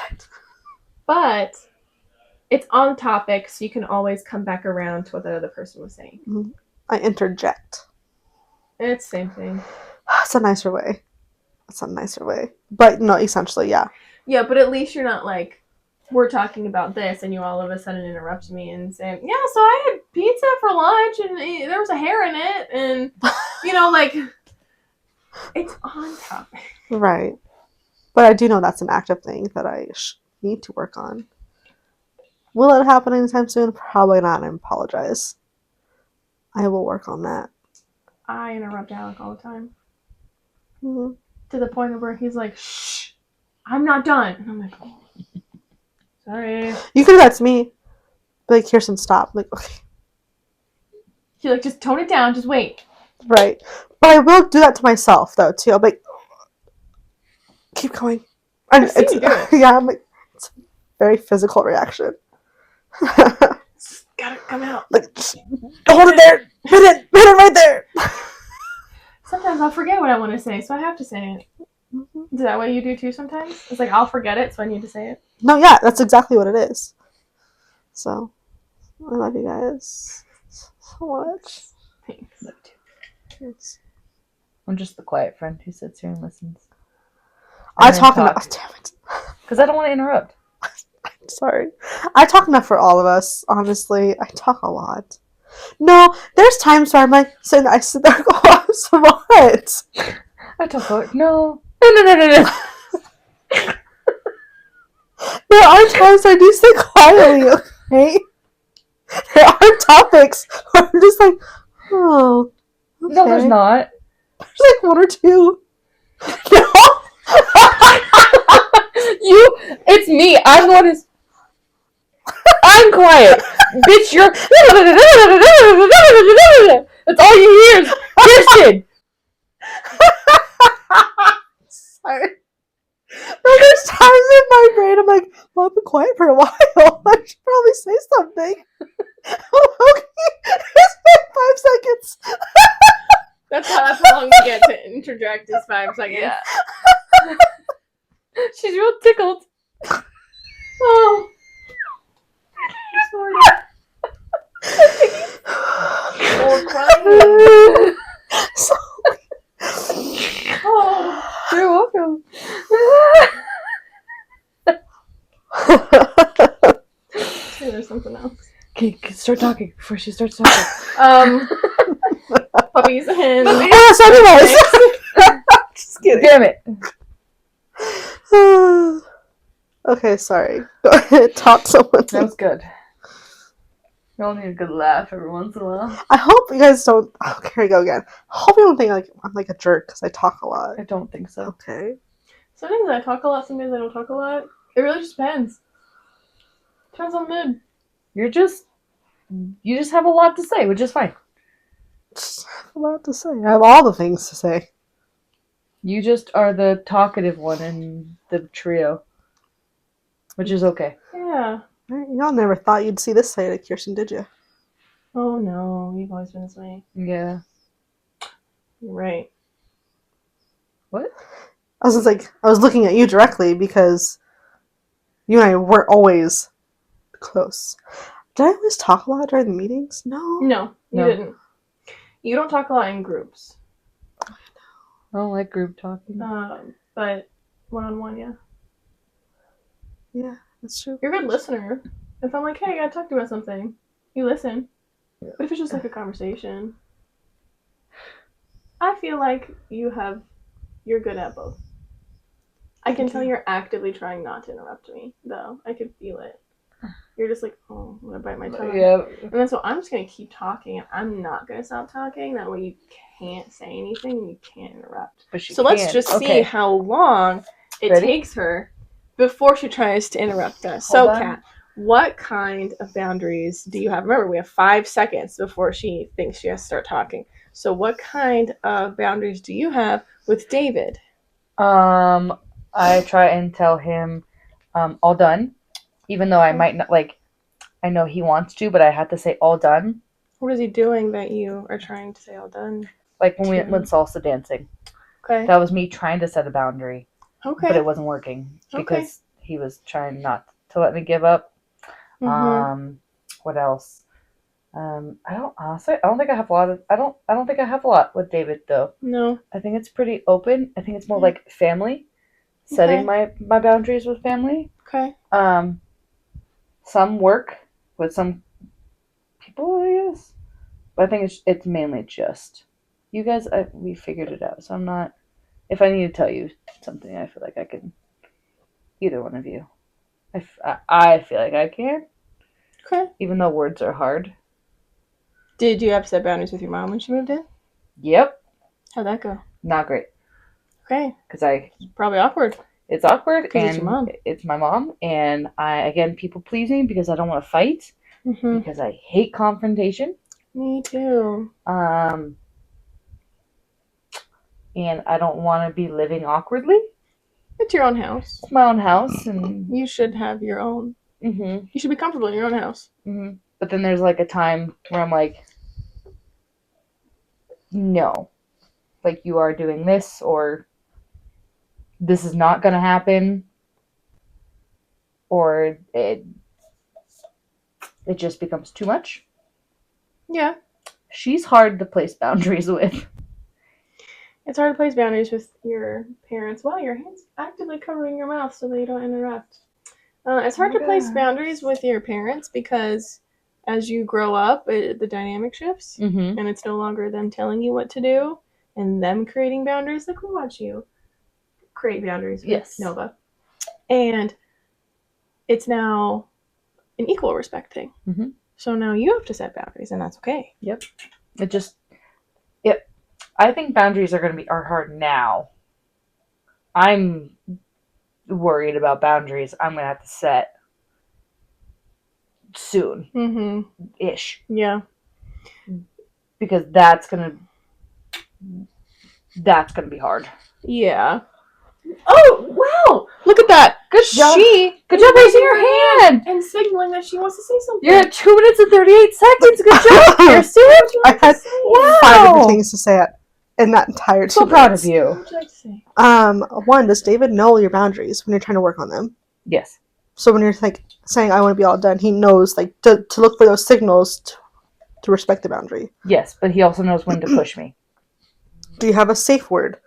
S3: it's on topic, so you can always come back around to what the other person was saying.
S1: I interject.
S3: It's the same thing.
S1: It's a nicer way. But no, essentially, yeah.
S3: Yeah, but at least you're not like, we're talking about this, and you all of a sudden interrupt me and say, yeah, so I had pizza for lunch, and there was a hair in it, and, like, it's on topic.
S1: Right. But I do know that's an active thing that I need to work on. Will it happen anytime soon? Probably not, and I apologize. I will work on that.
S3: I interrupt Alec all the time. To the point of where he's like, shh, I'm not done. And I'm like, oh, sorry.
S1: You can do that to me. Be like, Kiersten, stop. I'm like, okay.
S3: You're like, just tone it down, just wait.
S1: Right. But I will do that to myself, though, too. I'll be like, keep going. And
S3: I've seen you do it.
S1: Yeah, I'm like, it's a very physical reaction.
S3: Gotta come out.
S1: Like, hold it there. Hit it right there.
S3: Sometimes I'll forget what I want to say, so I have to say it. Is that what you do too sometimes? It's like, I'll forget it, so I need to say it.
S1: No, yeah, that's exactly what it is. So, I love you guys so much.
S3: Thanks.
S2: Love you. I'm just the quiet friend who sits here and listens.
S1: I talk about... Damn it.
S2: Because I don't want to interrupt.
S1: Sorry. I talk enough for all of us, honestly. I talk a lot. No, there's times where I'm like, I sit there and go, I'm smart.
S2: I talk about no. No.
S1: There are times where I do sit quietly, okay? There are topics where I'm just like, oh, okay.
S2: No, there's not.
S1: There's like one or two. No.
S2: It's me. I'm the one who's. I'm quiet. Bitch, you're. That's all you hear is Kiersten.
S1: Sorry. No, there's times in my brain I'm like, well, I've been quiet for a while. I should probably say something. Okay, it's been 5 seconds.
S3: That's how long you get to interject is 5 seconds.
S2: Yeah. She's real tickled. Oh.
S3: Or crying.
S2: Oh, you're welcome.
S3: Say there's something else.
S2: Okay, start talking before she starts talking.
S3: Puppies and
S1: Yes, anyways. Just kidding.
S2: Damn it.
S1: Okay, sorry. Go ahead, talk someone.
S2: That was good. We all need a good laugh every once in a while.
S1: I hope you guys don't. Oh, here we go again. I hope you don't think like I'm like a jerk because I talk a lot.
S2: I don't think so.
S1: Okay.
S3: sometimes I talk a lot, sometimes I don't talk a lot. It really just depends. Depends on the mood.
S2: You just have a lot to say, which is fine.
S1: Just have a lot to say. I have all the things to say.
S2: You just are the talkative one in the trio, which is okay.
S3: Yeah.
S1: Y'all never thought you'd see this side of Kiersten, did you?
S3: Oh no, you've always been this way.
S2: Yeah.
S3: You're right.
S2: What?
S1: I was looking at you directly because you and I weren't always close. Did I always talk a lot during the meetings? No.
S3: No, you
S2: No.
S3: didn't. You don't talk a lot in groups.
S2: I don't like group talking.
S3: But one-on-one, yeah.
S1: Yeah, that's true.
S3: You're a good listener. If I'm like, hey, I gotta talk to you about something, you listen. But if it's just like a conversation, I feel like you're good at both. I can tell you're actively trying not to interrupt me, though. I could feel it. You're just like, oh, I'm gonna bite my tongue.
S2: Yeah.
S3: And then so I'm just gonna keep talking, and I'm not gonna stop talking. That way you can't say anything, and you can't interrupt.
S2: But she
S3: So let's just see how long it
S2: Ready?
S3: takes her before she tries to interrupt us.
S2: Hold
S3: So,
S2: on.
S3: Kat, what kind of boundaries do you have? Remember, we have 5 seconds before she thinks she has to start talking. So what kind of boundaries do you have with David?
S2: I try and tell him, all done, even though I might not I know he wants to, but I have to say all done.
S3: What is he doing that you are trying to say all done?
S2: Like when we went salsa dancing.
S3: Okay.
S2: That was me trying to set a boundary,
S3: Okay.
S2: but it wasn't working
S3: Okay.
S2: because he was trying not to let me give up.
S3: Mhm.
S2: What else? I don't think I have a lot with David though.
S3: No.
S2: I think it's pretty open. I think it's more like family, setting my boundaries with family.
S3: Okay.
S2: Some work with some people, I guess. But I think it's mainly just you guys. We figured it out, so I'm not. If I need to tell you something, I feel like I can. Either one of you. I feel like I can.
S3: Okay.
S2: Even though words are hard.
S3: Did you have to set boundaries with your mom when she moved in?
S2: Yep.
S3: How'd that go?
S2: Not great.
S3: Okay.
S2: Because
S3: Probably awkward.
S2: it's awkward, and
S3: it's your mom.
S2: It's my mom, and again, people pleasing because I don't want to fight,
S3: Mm-hmm.
S2: because I hate confrontation.
S3: Me too.
S2: And I don't want to be living awkwardly.
S3: It's your own house.
S2: It's my own house, and
S3: You should have your own.
S2: mhm,
S3: You should be comfortable in your own house.
S2: mhm. But then there's like a time where I'm like, no, like you are doing this, or this is not gonna happen, or it just becomes too much.
S3: Yeah.
S2: She's hard to place boundaries with.
S3: It's hard to place boundaries with your parents while your hands actively covering your mouth so that you don't interrupt. It's hard to place
S2: Yeah.
S3: boundaries with your parents because as you grow up, the dynamic shifts,
S2: Mm-hmm.
S3: and it's no longer them telling you what to do and them creating boundaries. Like we watch you create boundaries with
S2: Yes.
S3: Nova, and it's now an equal respect thing.
S2: Mm-hmm.
S3: So now you have to set boundaries, and that's okay.
S2: Yep. Yep. I think boundaries are hard now. I'm worried about boundaries I'm gonna have to set soon ish.
S3: Yeah.
S2: Because that's gonna be hard.
S3: Yeah. Oh, wow! Look at that.
S2: Good job. Good
S3: is
S2: job raising
S3: raising
S2: your hand.
S3: and signaling that she wants to say something.
S2: You're at 2 minutes and 38 seconds. Good job, Kiersten.
S1: I had
S2: Wow.
S1: 5 different things to say in that entire 2
S2: So proud
S1: minutes.
S2: of you.
S3: What would you like to say?
S1: One, does David know your boundaries when you're trying to work on them?
S2: Yes.
S1: So when you're like saying I want to be all done, he knows like to look for those signals to respect the boundary.
S2: Yes, but he also knows when to push me.
S1: Do you have a safe word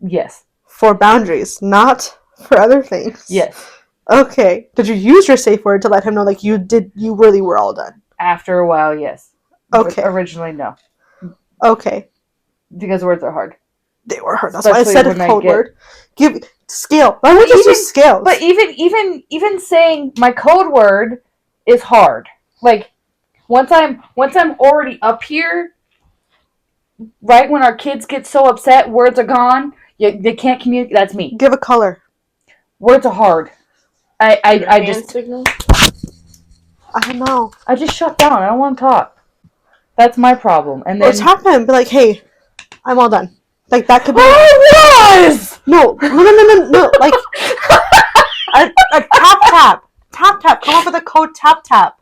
S2: Yes.
S1: for boundaries, not for other things?
S2: Yes.
S1: Okay. Did you use your safe word to let him know like you really were all done?
S2: After a while, yes.
S1: Okay.
S2: But originally, no.
S1: Okay.
S2: Because words are hard.
S1: They were hard. That's why I said a
S2: Especially when
S1: code
S2: I get-
S1: word. Give scale. Why would you just use scales?
S2: But even saying my code word is hard. Like once I'm already up here, right when our kids get so upset, words are gone. They can't communicate. That's me.
S1: Give a color.
S2: Words are hard. I just
S3: signal.
S1: I don't know.
S2: I just shut down. I don't want to talk. That's my problem. And
S1: Or
S2: then
S1: tap him. Be like, hey, I'm all done. Like that could be.
S2: I was.
S1: No. Like a tap. Come up with a code. Tap.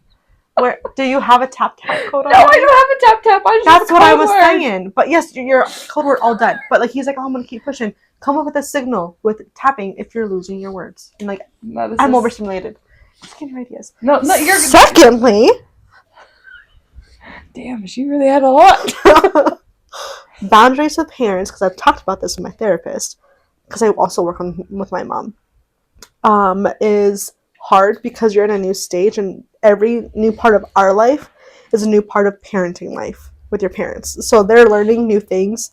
S1: Where do you have a tap code?
S2: No, I don't have a tap.
S1: That's what I was saying. But yes, your code word all done. But like he's like, oh, I'm gonna keep pushing. Come up with a signal with tapping if you're losing your words. And like I'm overstimulated. Just give me ideas.
S2: No, you're.
S1: Secondly,
S2: Damn, she really had a lot.
S1: boundaries with parents, because I've talked about this with my therapist, because I also work with my mom, is hard because you're in a new stage and every new part of our life is a new part of parenting life with your parents. So they're learning new things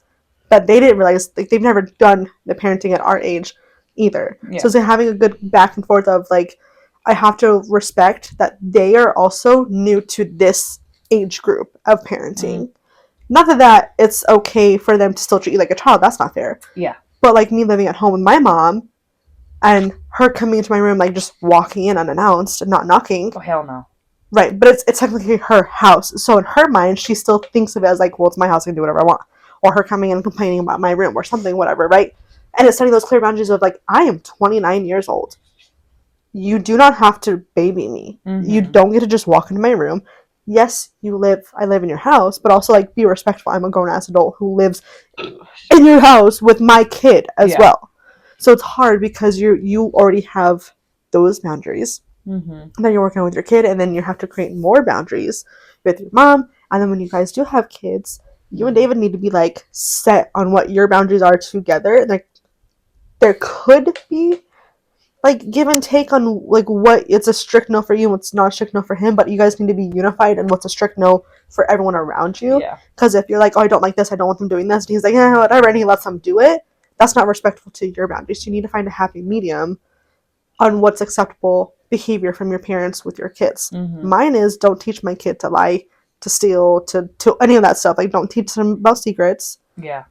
S1: that they didn't realize, like they've never done the parenting at our age either.
S2: Yeah.
S1: So it's like having a good back and forth of like, I have to respect that they are also new to this age group of parenting. Not that it's okay for them to still treat you like a child. That's not fair.
S2: Yeah.
S1: But like me living at home with my mom and her coming into my room, like just walking in unannounced and not knocking.
S2: Oh, hell no.
S1: Right. But it's technically her house. So in her mind, she still thinks of it as like, well, it's my house. I can do whatever I want. Or her coming in and complaining about my room or something, whatever. Right. And it's setting those clear boundaries of like, I am 29 years old. You do not have to baby me.
S2: Mm-hmm.
S1: You don't get to just walk into my room. Yes, I live in your house, but also like be respectful. I'm a grown ass adult who lives in your house with my kid as well. So it's hard because you already have those boundaries.
S2: Mm-hmm.
S1: And then you're working with your kid, and then you have to create more boundaries with your mom. And then when you guys do have kids, you and David need to be like set on what your boundaries are together. And like there could be like give and take on like what it's a strict no for you and what's not a strict no for him, but you guys need to be unified in what's a strict no for everyone around you.
S2: Yeah.
S1: Because if you're like, oh, I don't like this, I don't want them doing this, and he's like, yeah, whatever, and he lets them do it, that's not respectful to your boundaries. You need to find a happy medium on what's acceptable behavior from your parents with your kids.
S2: Mm-hmm.
S1: Mine is don't teach my kid to lie, to steal, to any of that stuff. Like don't teach them about secrets.
S2: Yeah.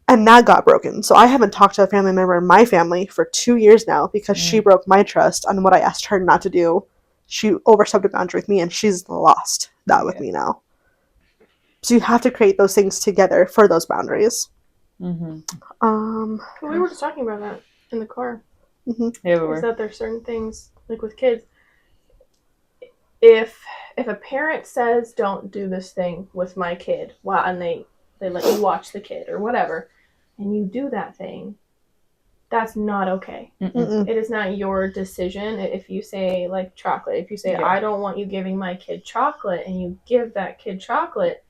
S1: And that got broken. So I haven't talked to a family member in my family for 2 years now because she broke my trust on what I asked her not to do. She overstepped a boundary with me and she's lost that with me now. So you have to create those things together for those boundaries.
S2: Mm-hmm.
S3: We were just talking about that in the car.
S1: Mm-hmm.
S2: Yeah, we were.
S3: Is that there's certain things, like with kids, if a parent says don't do this thing with my kid, and they let you watch the kid or whatever, and you do that thing, that's not okay.
S1: Mm-mm.
S3: It is not your decision. If you say like chocolate, if you say I don't want you giving my kid chocolate, and you give that kid chocolate,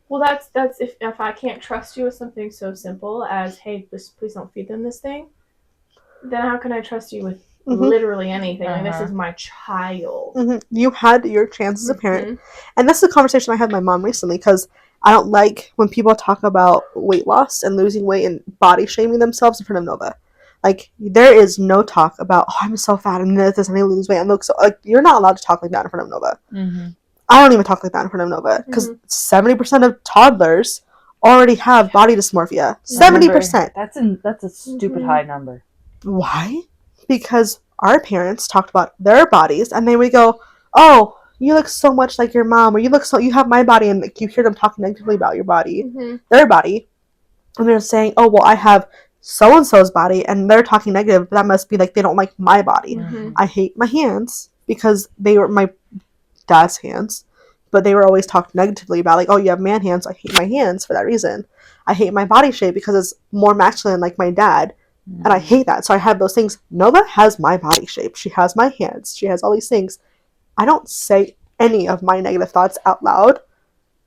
S3: well, that's if I can't trust you with something so simple as, hey, please don't feed them this thing, then how can I trust you with literally anything. Like, this
S2: Uh-huh.
S3: is my child.
S1: You had your chance as a parent. And that's the conversation I had with my mom recently, because I don't like when people talk about weight loss and losing weight and body shaming themselves in front of Nova. Like, there is no talk about, oh, I'm so fat and this, I need to lose weight and look so, like, you're not allowed to talk like that in front of Nova. I don't even talk like that in front of Nova, because 70% of toddlers already have body dysmorphia. 70%.
S2: That's a stupid high number.
S1: Why? Because our parents talked about their bodies, and they would go, oh, you look so much like your mom, or you have my body, and like, you hear them talking negatively about your body, their body, and they're saying, oh, well, I have so-and-so's body, and they're talking negative, but that must be like they don't like my body. I hate my hands, because they were my dad's hands, but they were always talked negatively about, like, oh, you have man hands, I hate my hands for that reason. I hate my body shape because it's more masculine like my dad, and I hate that. So I have those things. Nova has my body shape, she has my hands, she has all these things. I don't say any of my negative thoughts out loud,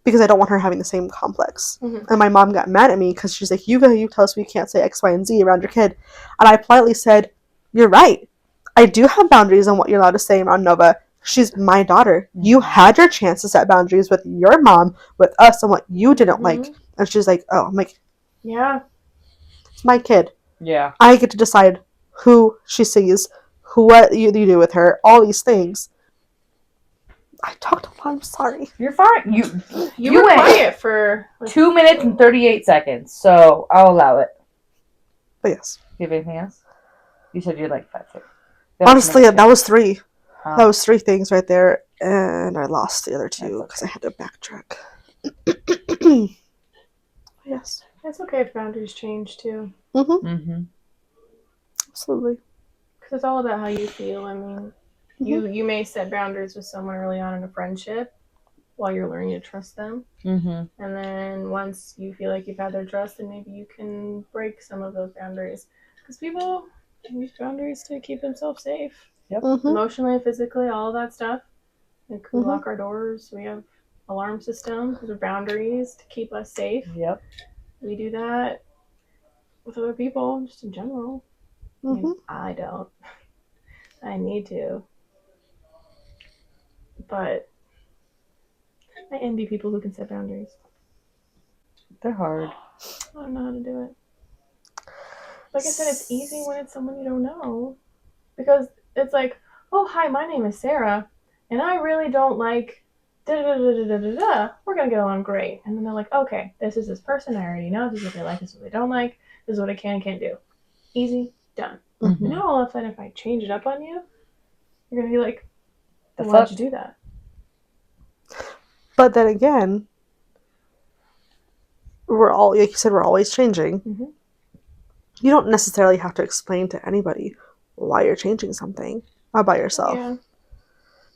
S1: because I don't want her having the same complex. And my mom got mad at me because she's like, you tell us we can't say X, Y, and Z around your kid. And I politely said, you're right, I do have boundaries on what you're allowed to say around Nova. She's my daughter. You had your chance to set boundaries with your mom, with us, on what you didn't like. And she's like, oh. I'm like,
S3: yeah,
S1: it's my kid.
S2: Yeah.
S1: I get to decide who she sees, what you do with her, all these things. I talked a lot. I'm sorry.
S2: You're fine.
S3: You were
S2: went
S3: quiet for
S2: 2 minutes and 38 seconds, so I'll allow it.
S1: But yes.
S2: Do you have anything else? You said you'd like 5 seconds.
S1: Honestly, that was 3.
S2: Huh.
S1: That was 3 things right there, and I lost the other 2 because I had to backtrack. Yes.
S3: It's okay if boundaries change too.
S1: Absolutely.
S3: Because it's all about how you feel. I mean, you may set boundaries with someone early on in a friendship while you're learning to trust them. And then once you feel like you've had their trust, then maybe you can break some of those boundaries. Because people use boundaries to keep themselves safe. Emotionally, physically, all of that stuff. Like, we lock our doors. We have alarm systems. Those are boundaries to keep us safe. We do that with other people, just in general. I mean, I don't. I need to. But I envy people who can set boundaries.
S2: They're hard.
S3: I don't know how to do it. Like I said, it's easy when it's someone you don't know. Because it's like, oh, hi, my name is Sarah, and I really don't like da-da-da-da-da-da-da. We're going to get along great. And then they're like, okay, this is this person. I already know. This is what they like. This is what they don't like. This is what I can and can't do. Easy. Done. Now all of a sudden, if I change it up on you, you're going to be like, why'd you do that?
S1: But then again, like you said, we're always changing. You don't necessarily have to explain to anybody why you're changing something about yourself.
S3: Yeah.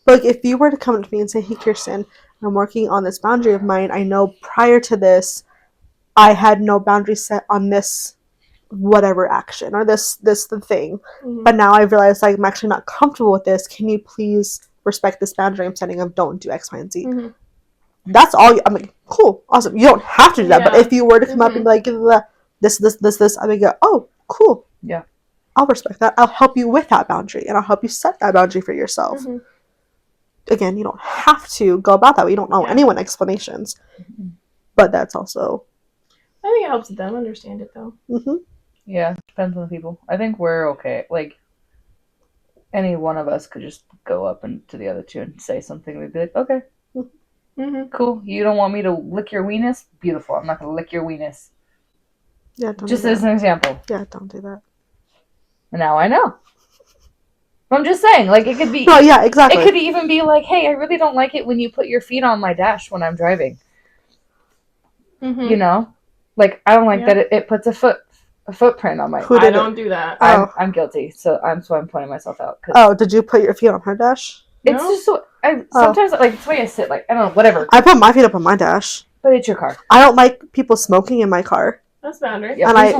S1: But like, if you were to come to me and say, hey, Kiersten, I'm working on this boundary of mine. I know prior to this, I had no boundary set on this whatever action or this the thing. But now I realize, like, I'm actually not comfortable with this. Can you please respect this boundary I'm setting of don't do X, Y, and Z? That's all. I'm like, cool, awesome. You don't have to do that. But if you were to come up and be like, this, I would go, oh, cool.
S2: Yeah.
S1: I'll respect that. I'll help you with that boundary, and I'll help you set that boundary for yourself. Again, you don't have to go about that way. You don't owe anyone explanations. But that's also...
S3: I think it helps them understand it, though.
S2: Yeah, depends on the people. I think we're okay. Like, any one of us could just go up to the other 2 and say something. We'd be like, okay. Cool. You don't want me to lick your weenus? Beautiful. I'm not going to lick your weenus.
S1: Yeah, don't
S2: just
S1: do that.
S2: as an example.
S1: Yeah, don't do that.
S2: Now I know. I'm just saying, like, it could be...
S1: No, yeah, exactly.
S2: It could even be like, hey, I really don't like it when you put your feet on my dash when I'm driving. You know? Like, I don't like that it puts a footprint on my...
S3: I don't do that.
S2: I'm guilty, so I'm pointing myself out.
S1: Did you put your feet on her dash?
S2: It's just so... sometimes, like, it's the way I sit, like, I don't know, whatever.
S1: I put my feet up on my dash.
S2: But it's your car.
S1: I don't like people smoking in my car.
S3: That's boundary.
S2: Yeah,
S1: and I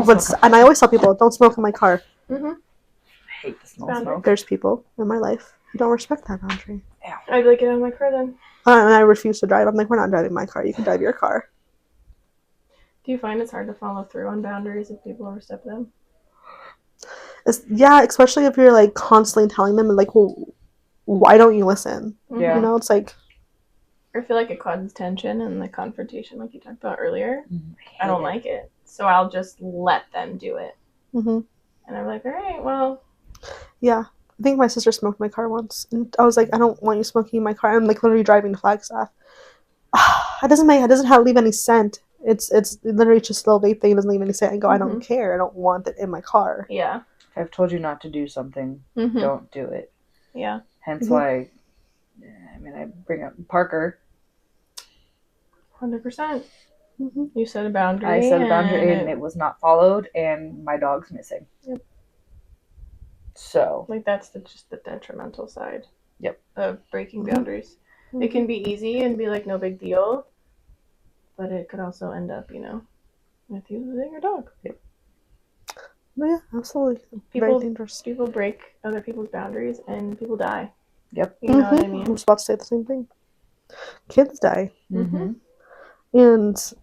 S1: always tell people, don't smoke in my car.
S2: I hate the smell of smoke.
S1: There's people in my life who don't respect that boundary.
S2: Yeah.
S3: I'd be like, get out of my car then.
S1: And I refuse to drive. I'm like, we're not driving my car. You can drive your car.
S3: Do you find it's hard to follow through on boundaries if people overstep them?
S1: Yeah, especially if you're like constantly telling them like, well, why don't you listen?
S2: Yeah.
S1: You know, it's like,
S3: I feel like it causes tension and the confrontation, like you talked about earlier. I
S2: hate
S3: don't
S2: it.
S3: like it, so I'll just let them do it.
S1: hmm
S3: And I'm like, all right, well,
S1: yeah. I think my sister smoked in my car once, and I was like, I don't want you smoking in my car. I'm like literally driving to Flagstaff. It doesn't have leave any scent. It's literally just a little vape thing. It doesn't leave any scent. I go, I don't care. I don't want it in my car.
S3: yeah.
S2: If I've told you not to do something,
S3: Mm-hmm.
S2: don't do it.
S3: Yeah.
S2: Hence why, I mean, I bring up Parker.
S3: 100%.
S1: Mm-hmm.
S3: You set a boundary.
S2: I set a boundary and it was not followed, and my dog's missing.
S3: Yep.
S2: So.
S3: Like, that's just the detrimental side.
S2: Yep.
S3: Of breaking
S1: Mhm.
S3: boundaries.
S1: Mm-hmm.
S3: It can be easy and be like, no big deal. But it could also end up, with you losing your dog.
S1: But yeah, absolutely. Very
S3: People
S1: dangerous.
S3: people break other people's boundaries and people die.
S2: Yep.
S3: You know what I
S1: I
S3: mean?
S1: was about to say the same thing. Kids die,
S2: Mm-hmm.
S1: and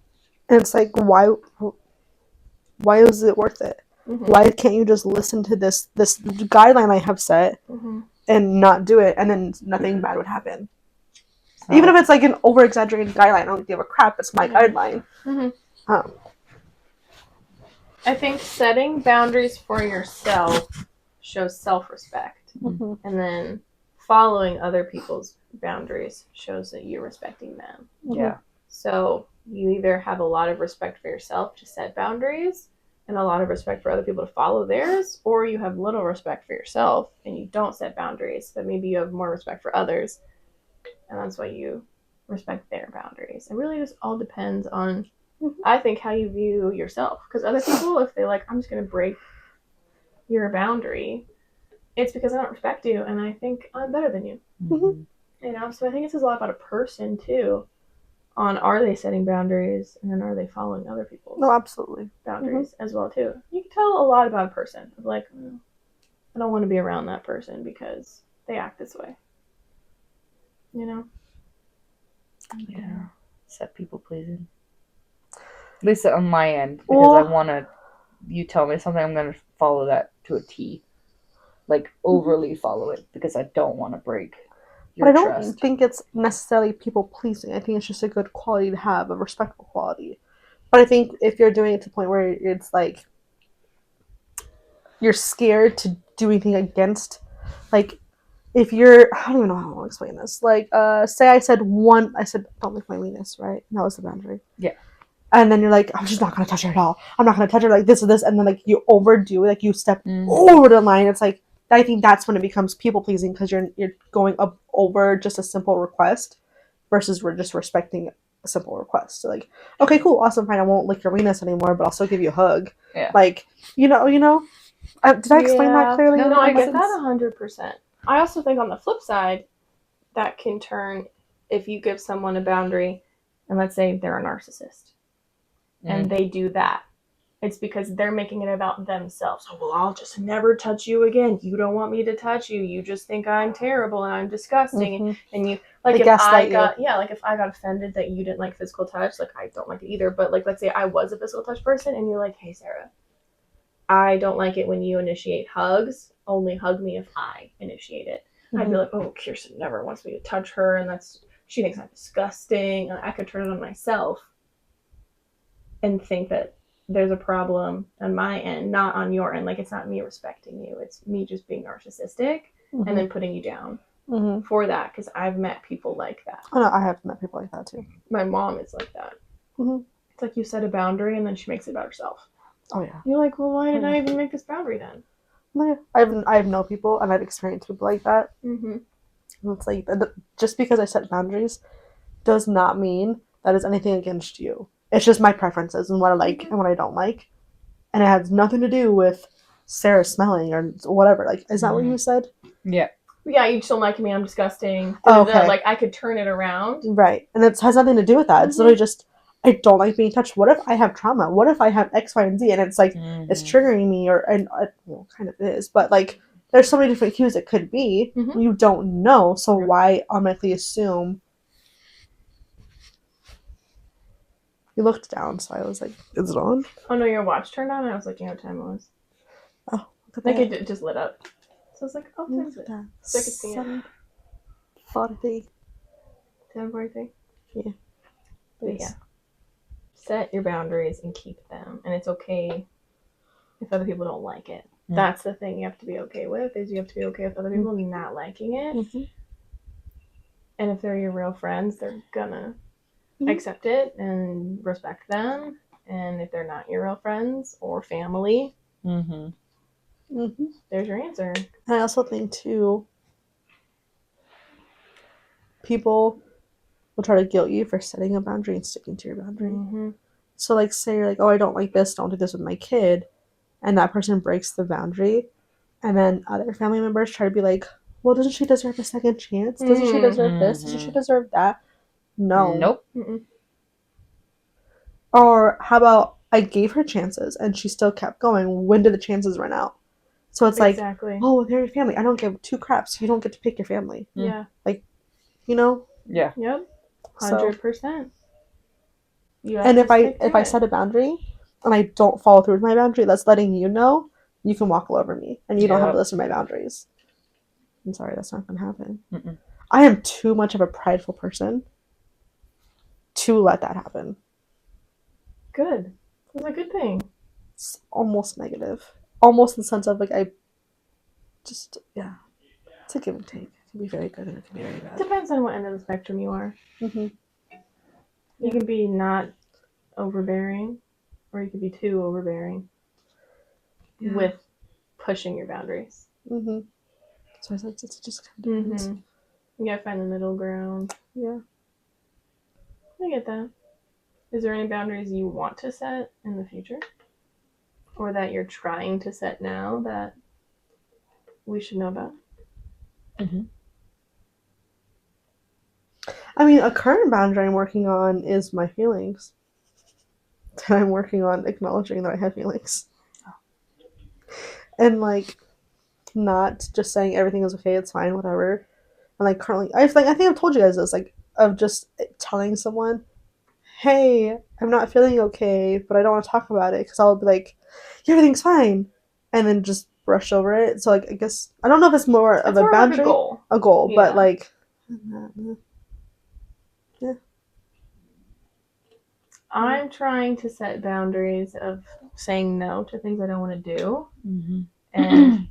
S1: it's like, why is it worth it?
S3: Mm-hmm.
S1: Why can't you just listen to this guideline I have set
S3: Mm-hmm.
S1: and not do it, and then nothing bad would happen? Even if it's like an over exaggerated guideline, I don't give a crap. It's my guideline.
S3: Mm-hmm. I think setting boundaries for yourself shows self-respect,
S1: Mm-hmm.
S3: and then following other people's boundaries shows that you're respecting them.
S2: Yeah.
S3: So you either have a lot of respect for yourself to set boundaries and a lot of respect for other people to follow theirs, or you have little respect for yourself and you don't set boundaries, but maybe you have more respect for others, and that's why you respect their boundaries. It really just all depends on, I think, how you view yourself. Because other people, if they're like, I'm just going to break your boundary, it's because I don't respect you and I think I'm better than you.
S2: Mm-hmm.
S3: So I think this is a lot about a person too, on are they setting boundaries and then are they following other people's
S1: No, absolutely.
S3: boundaries as well too. You can tell a lot about a person. Like, I don't want to be around that person because they act this way.
S2: Yeah. Set people pleasing. At least on my end, because I want to. You tell me something, I'm gonna follow that to a T. Like overly follow it because I don't want to break your
S1: But I don't
S2: trust.
S1: think it's necessarily people pleasing. I think it's just a good quality to have, a respectful quality. But I think if you're doing it to the point where it's like you're scared to do anything against, like, if you're, I don't even know how I want to explain this. Like, say I said don't lick my wenis, right? And that was the boundary.
S2: Yeah.
S1: And then you're like, I'm just not gonna touch her at all. I'm not gonna touch her like this or this, and then like you overdo, like you step over the line. It's like, I think that's when it becomes people pleasing because you're going up over just a simple request versus we're just respecting a simple request. So like, okay, cool, awesome, fine. I won't lick your weenus anymore, but I'll still give you a hug.
S2: Yeah.
S1: Like, you know. Did I explain that clearly?
S2: No,
S3: I
S2: that
S3: get
S2: makes
S3: that 100%. I also think on the flip side, that can turn, if you give someone a boundary, and let's say they're a narcissist, and they do that, it's because they're making it about themselves. Oh, well, I'll just never touch you again. You don't want me to touch you. You just think I'm terrible and I'm disgusting. And you, like, if I got offended that you didn't like physical touch, like, I don't like it either. But like, let's say I was a physical touch person, and you're like, hey, Sarah, I don't like it when you initiate hugs. Only hug me if I initiate it. I'd be like, oh, Kiersten never wants me to touch her, and she thinks I'm disgusting. And I could turn it on myself and think that there's a problem on my end, not on your end. Like, it's not me respecting you. It's me just being narcissistic and then putting you down for that, because I've met people like that.
S1: Oh, no, I have met people like that too.
S3: My mom is like that. It's like you set a boundary and then she makes it about herself.
S1: Oh, yeah.
S3: You're like, well, why did I even make this boundary then?
S1: No, yeah. I've known people and I've experienced people like that. And it's like, just because I set boundaries does not mean that is anything against you. It's just my preferences and what I like and what I don't like. And it has nothing to do with Sarah smelling or whatever. Like, is that what you said?
S2: Yeah.
S3: Yeah, you just don't like me, I'm disgusting.
S1: Okay.
S3: Like, I could turn it around.
S1: Right. And it has nothing to do with that. It's literally just, I don't like being touched. What if I have trauma? What if I have X, Y, and Z? And it's like, it's triggering me, well, kind of is. But like, there's so many different cues it could be. You don't know. So why automatically assume? You looked down, so I was like, is it on?
S3: Oh, no, your watch turned on? I was looking at what time it was.
S1: Oh,
S3: Like it just lit up. So it's like, oh, there's it.
S1: that.
S3: So I could see it.
S1: 7:40.
S3: 7:43.
S1: Yeah.
S3: But yeah. Set your boundaries and keep them. And it's okay if other people don't like it.
S2: Mm.
S3: That's the thing you have to be okay with, is you have to be okay with other people not liking it.
S1: Mm-hmm.
S3: And if they're your real friends, they're gonna
S1: Mhm.
S3: accept it and respect them. And if they're not your real friends or family,
S2: Mm-hmm.
S1: Mm-hmm.
S3: there's your answer.
S1: I also think too, people will try to guilt you for setting a boundary and sticking to your boundary.
S3: Mm-hmm.
S1: So like, say you're like, oh, I don't like this, don't do this with my kid, and that person breaks the boundary, and then other family members try to be like, well, doesn't she deserve a second chance? Doesn't she deserve this? Doesn't she deserve that? No.
S2: Nope.
S3: Mm-mm.
S1: Or how about I gave her chances and she still kept going? When did the chances run out? So it's like,
S3: Exactly.
S1: oh, well, they're your family. I don't give two craps. You don't get to pick your family.
S3: Yeah.
S1: You know?
S2: Yeah.
S3: Yep.
S1: So,
S3: 100%.
S1: and if I set a boundary and I don't follow through with my boundary, that's letting you know you can walk all over me and you don't have to listen to my boundaries. I'm sorry, that's not going to happen.
S2: Mm-mm.
S1: I am too much of a prideful person to let that happen.
S3: Good. That's a good thing.
S1: It's almost negative. Almost in the sense of like, it's a give and take. It can be very good and it can be very bad.
S3: Depends on what end of the spectrum you are.
S1: Mm-hmm.
S3: You can be not overbearing, or you could be too overbearing with pushing your boundaries.
S1: Mm-hmm. So it's just kind of depends.
S3: You gotta find the middle ground.
S1: Yeah.
S3: I get that. Is there any boundaries you want to set in the future? Or that you're trying to set now that we should know about?
S2: Mm-hmm.
S1: I mean, a current boundary I'm working on is my feelings. And I'm working on acknowledging that I have feelings. And like, not just saying everything is okay, it's fine, whatever. And like currently, I think I've told you guys this, like, of just telling someone, hey, I'm not feeling okay, but I don't want to talk about it because I'll be like, yeah, everything's fine, and then just brush over it. So like, I guess I don't know if it's more of a boundary,
S3: like
S1: a goal,
S3: Yeah.
S1: but like,
S3: I'm trying to set boundaries of saying no to things I don't want to do, and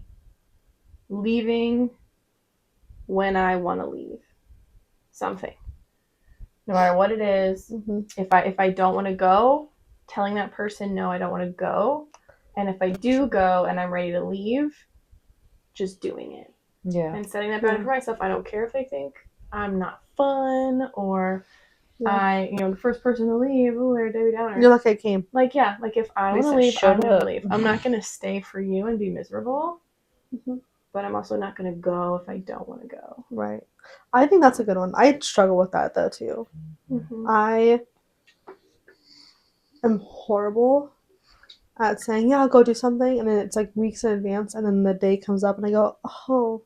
S3: leaving when I want to leave something. No matter what it is, if I don't want to go, telling that person no, I don't want to go, and if I do go and I'm ready to leave, just doing it.
S2: Yeah.
S3: And setting that boundary for myself. I don't care if they think I'm not fun or the first person to leave. Oh, they're Debbie Downer.
S1: You're lucky I came.
S3: Like, yeah, like if I want to leave, I'm going to leave. I'm not going to stay for you and be miserable. But I'm also not going to go if I don't want to go.
S1: Right. I think that's a good one. I struggle with that, though, too. I am horrible at saying, yeah, I'll go do something, and then it's like weeks in advance, and then the day comes up, and I go, oh,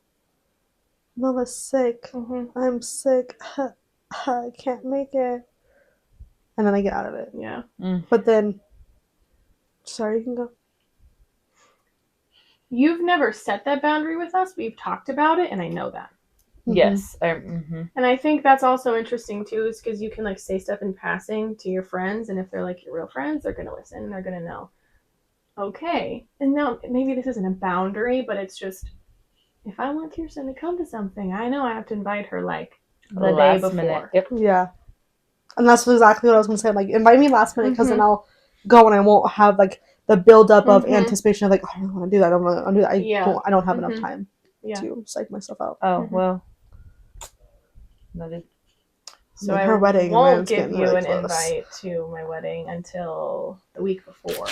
S1: Nova's sick. I'm sick. I can't make it. And then I get out of it.
S3: Yeah.
S1: But then, sorry, you can go.
S3: You've never set that boundary with us. We've talked about it, and I know that.
S2: Yes.
S3: And I think that's also interesting, too, is because you can, like, say stuff in passing to your friends, and if they're, like, your real friends, they're going to listen, and they're going to know. Okay. And now, maybe this isn't a boundary, but it's just, if I want Kiersten to come to something, I know I have to invite her, like, the day before.
S2: Minute. Yep.
S1: Yeah. And that's exactly what I was going to say. Like, invite me last minute, because then I'll go, and I won't have, like, the build-up of anticipation of, like, oh, I don't want to do that. I don't want to do that. I don't have enough time to psych myself out.
S2: Oh, well. Noted.
S3: So I won't give you an invite to my wedding until the week before.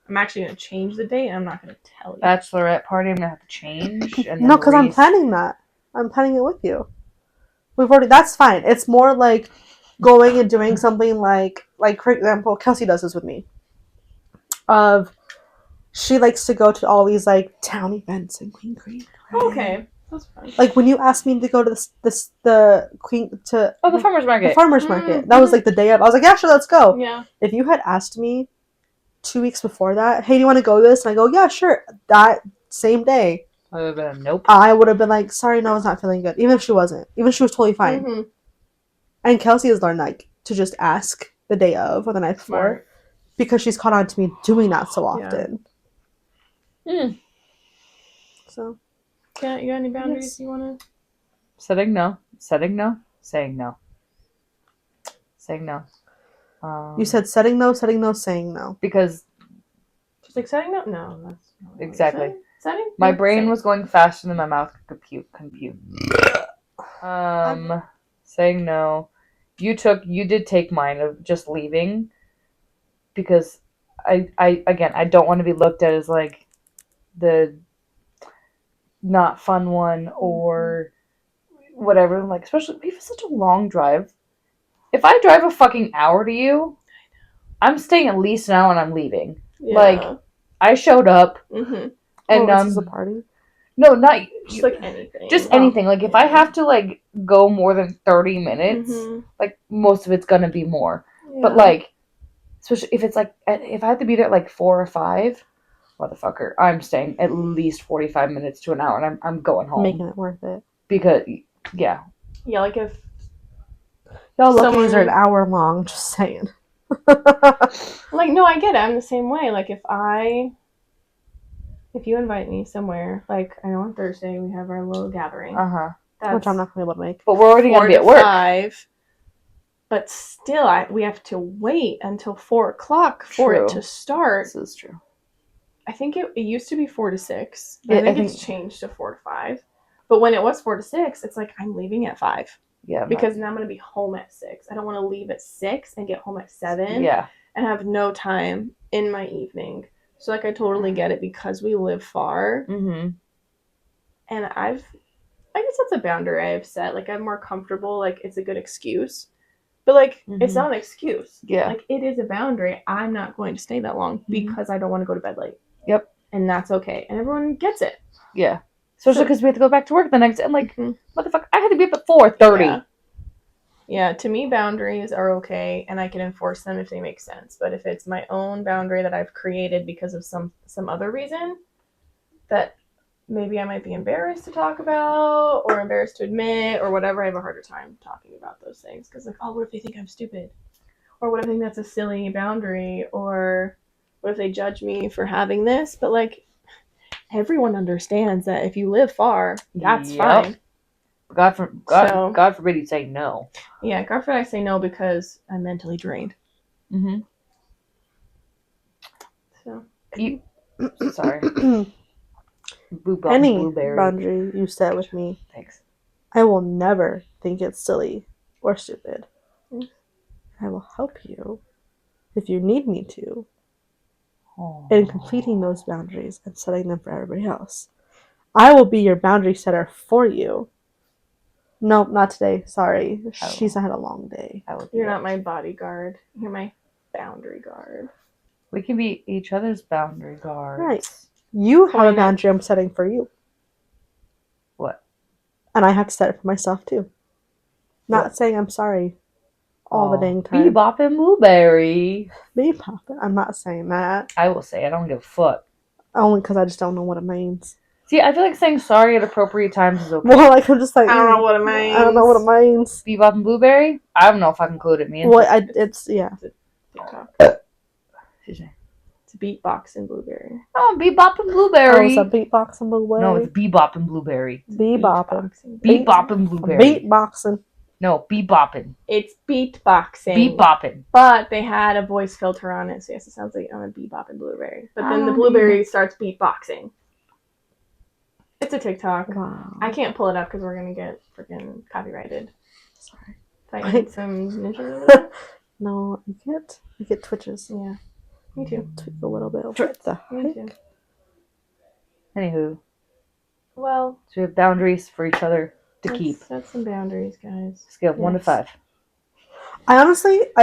S3: I'm actually going to change the date, and I'm not going to tell you.
S2: Bachelorette party, I'm going to have to change. And
S1: no, because I'm planning that. I'm planning it with you. That's fine. It's more like going and doing something like for example, Kelsey does this with me. She likes to go to all these like town events in Queen Creek. Right?
S3: Okay. That's fun.
S1: Like when you asked me to go to the
S2: farmer's market.
S1: The farmer's market. That was like the day of. I was like, yeah, sure, let's go.
S3: Yeah.
S1: If you had asked me 2 weeks before that, hey, do you want to go to this? And I go, yeah, sure. That same day,
S2: I would have been a nope.
S1: I would have been like, sorry, no, I was not feeling good. Even if she wasn't. Even if she was totally fine.
S3: Mm-hmm.
S1: And Kelsey has learned, like, to just ask the day of or the night before.
S3: Smart.
S1: Because she's caught on to me doing that so often.
S2: Mm.
S1: So.
S3: Yeah, you got any boundaries you want to?
S2: Setting no. Saying no. Saying no.
S1: You said setting no, saying no.
S2: Because
S3: Just like setting up? No, that's not what
S2: exactly.
S3: I'm saying. Setting?
S2: My
S3: No,
S2: brain
S3: saying.
S2: was going faster than my mouth could compute. Saying no. You did take mine of just leaving because I don't want to be looked at as like the not fun one or whatever. Like, especially if it's such a long drive. If I drive a fucking hour to you, I'm staying at least an hour and I'm leaving.
S3: Yeah.
S2: Like, I showed up and
S1: this is a party?
S2: no, not
S3: just like anything.
S2: Just anything. Like, if I have to like go more than 30 minutes, like most of it's gonna be more.
S3: Yeah.
S2: But like, especially if it's like if I have to be there at like 4 or 5, motherfucker, I'm staying at least 45 minutes to an hour, and I'm going home.
S1: Making it worth it.
S2: Because yeah,
S3: like if
S1: y'all lookies are an hour long. Just saying.
S3: Like, no, I get it. I'm the same way. Like, if you invite me somewhere, like I know on Thursday we have our little gathering.
S1: Which I'm not gonna be able to make.
S2: But we're already gonna be at work.
S3: 5, but still, we have to wait until 4 o'clock for it to start.
S2: This is true.
S3: I think it used to be 4 to 6.
S2: Yeah,
S3: I think it's changed to 4 to 5. But when it was 4 to 6, it's like I'm leaving at 5.
S2: Yeah.
S3: Because now I'm gonna be home at 6. I don't want to leave at 6 and get home at 7.
S2: Yeah.
S3: And have no time in my evening. So like I totally get it because we live far.
S2: Mm-hmm.
S3: And I guess that's a boundary I've set. Like I'm more comfortable. Like it's a good excuse. But like it's not an excuse.
S2: Yeah.
S3: Like it is a boundary. I'm not going to stay that long because I don't want to go to bed late.
S2: Yep.
S3: And that's okay. And everyone gets it.
S2: Yeah. Especially because we have to go back to work the next day. And like, motherfucker, I had to be up at 4:30.
S3: Yeah, to me, boundaries are okay, and I can enforce them if they make sense. But if it's my own boundary that I've created because of some other reason that maybe I might be embarrassed to talk about or embarrassed to admit or whatever, I have a harder time talking about those things. Because, like, oh, what if they think I'm stupid? Or what if they think that's a silly boundary? Or what if they judge me for having this? But, like, everyone understands that if you live far, that's fine.
S2: God forbid you say no.
S3: Yeah, God forbid I say no because I'm mentally drained.
S2: Mm-hmm.
S3: So.
S2: Sorry.
S1: Any
S2: blueberry.
S1: boundary you set with me,
S2: thanks.
S1: I will never think it's silly or stupid. I will help you if you need me to in completing those boundaries and setting them for everybody else. I will be your boundary setter for you. Nope, not today. Sorry. She's had a long day.
S3: You're not my bodyguard. You're my boundary guard.
S2: We can be each other's boundary guards.
S1: Right. You have a boundary I'm setting for you.
S2: What?
S1: And I have to set it for myself too. Not saying I'm sorry all the dang time.
S2: Beboppin' blueberry.
S1: Beboppin'? I'm not saying that.
S2: I will say I don't give a fuck.
S1: Only because I just don't know what it means.
S2: See, I feel like saying sorry at appropriate times is okay.
S1: Well, like, I'm just like,
S3: I don't know what it means.
S1: I don't know what it means.
S2: Bebop and blueberry? I don't know if I can include it means.
S1: Well, it's
S3: TikTok.
S2: Excuse me.
S3: It's beatbox and blueberry.
S2: Oh, bebop and blueberry.
S1: Oh, it's a beatbox and blueberry?
S2: No, it's bebop and blueberry.
S1: Bebopping.
S2: Bebop and blueberry.
S1: Beatboxing.
S2: No, bebopping.
S3: It's beatboxing.
S2: Bebopping.
S3: But they had a voice filter on it, so yes, it sounds like on a bebop and blueberry. But then the blueberry starts beatboxing. It's a TikTok.
S1: Wow.
S3: I can't pull it up because we're going to get freaking copyrighted.
S1: Sorry.
S3: I need some ninja.
S1: No, I get twitches.
S3: Yeah. Me too.
S1: Tweak a little bit. What the
S3: Me too.
S1: heck?
S2: Anywho.
S3: Well.
S2: So we have boundaries for each other to keep.
S3: Set some boundaries, guys.
S2: Scale of 1 to 5.
S1: I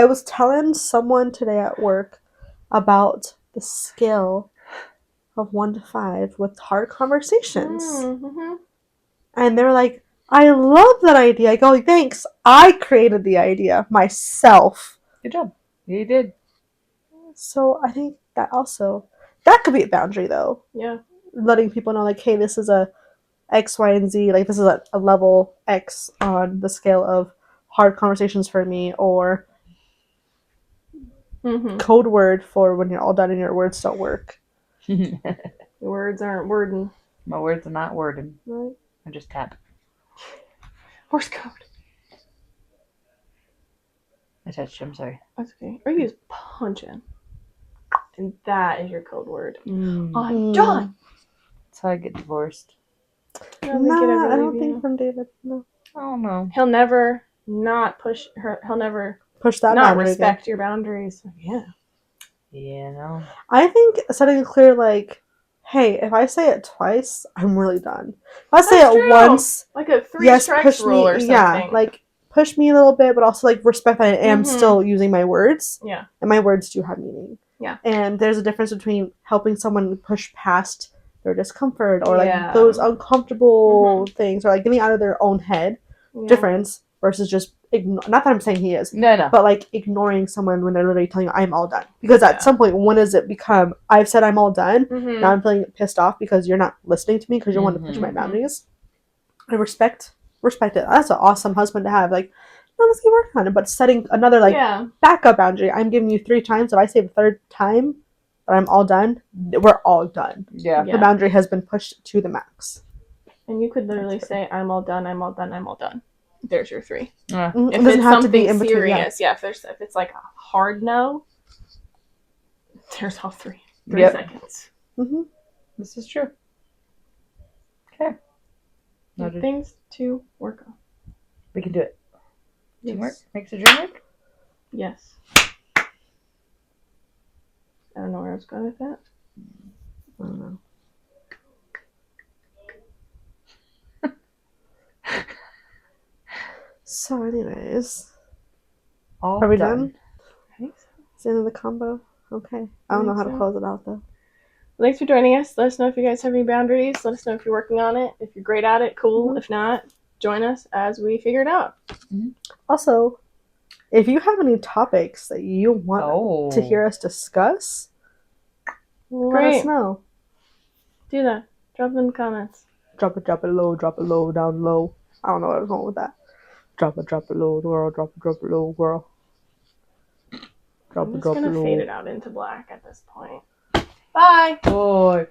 S1: was telling someone today at work about the scale of 1 to 5 with hard conversations.
S3: Mm-hmm.
S1: And they were like, I love that idea. I go, thanks. I created the idea myself.
S2: Good job. You did.
S1: So I think that could be a boundary though.
S3: Yeah.
S1: letting people know, like, hey, this is a X, Y, and Z. Like, this is a level X on the scale of hard conversations for me, or code word for when you're all done and your words don't work.
S3: Your words aren't wording.
S2: My words are not wording.
S3: Right.
S2: I just tap.
S3: Morse code.
S2: I touched him, sorry.
S3: That's okay. Or you use punching. And that is your code word.
S2: Mm.
S3: I'm done.
S2: That's how I get divorced.
S3: I don't think it ever
S1: I don't
S3: leave
S1: think
S3: you.
S1: from David. No.
S2: Oh no.
S3: He'll never not push her. He'll never
S1: Push that
S3: not
S1: boundary again.
S3: respect your boundaries. Yeah.
S2: Yeah, no.
S1: I think setting a clear, like, hey, if I say it twice, I'm really done. If I say
S3: That's
S1: it
S3: true.
S1: once,
S3: Like a 3
S1: yes,
S3: strikes
S1: push
S3: rule
S1: me.
S3: or something.
S1: Yeah, like, push me a little bit, but also, like, respect that I am still using my words.
S3: Yeah.
S1: And my words do have meaning.
S3: Yeah.
S1: And there's a difference between helping someone push past their discomfort or,
S3: Yeah.
S1: like, those uncomfortable things, or, like, getting out of their own head.
S3: Yeah.
S1: Difference versus just not that I'm saying he is,
S2: No.
S1: but like ignoring someone when they're literally telling you I'm all done. Because at some point, when does it become I've said I'm all done? Now I'm feeling pissed off because you're not listening to me because you want to push my boundaries. I respect it. That's an awesome husband to have. Like, no, let's keep working on it. But setting another backup boundary. I'm giving you 3 times. If I say the 3rd time that I'm all done, we're all done.
S2: Yeah.
S1: The boundary has been pushed to the max.
S3: And you could literally say, I'm all done, I'm all done, I'm all done. There's your 3.
S1: It doesn't have to be in between.
S3: Serious, if it's like a hard no, there's all 3 seconds.
S1: Mm-hmm.
S2: This is true. Okay.
S3: Things to work on.
S2: We can do it.
S3: Yes.
S2: Teamwork makes the dream work?
S3: Yes. I don't know where I was going with that.
S1: I don't know. So, anyways,
S2: All
S1: are we
S2: done?
S1: done?
S3: I think so.
S1: It's the end of the combo. Okay. I don't know how to close it out though.
S3: Thanks for joining us. Let us know if you guys have any boundaries. Let us know if you're working on it. If you're great at it, cool. If not, join us as we figure it out.
S1: Also, if you have any topics that you want to hear us discuss, let us know.
S3: Do that. Drop them in the comments.
S1: Drop it low, down low. I don't know where I was going with that. Drop it low, girl. Drop it low, girl.
S3: I'm just gonna fade it out into black at this point. Bye.
S2: Boy.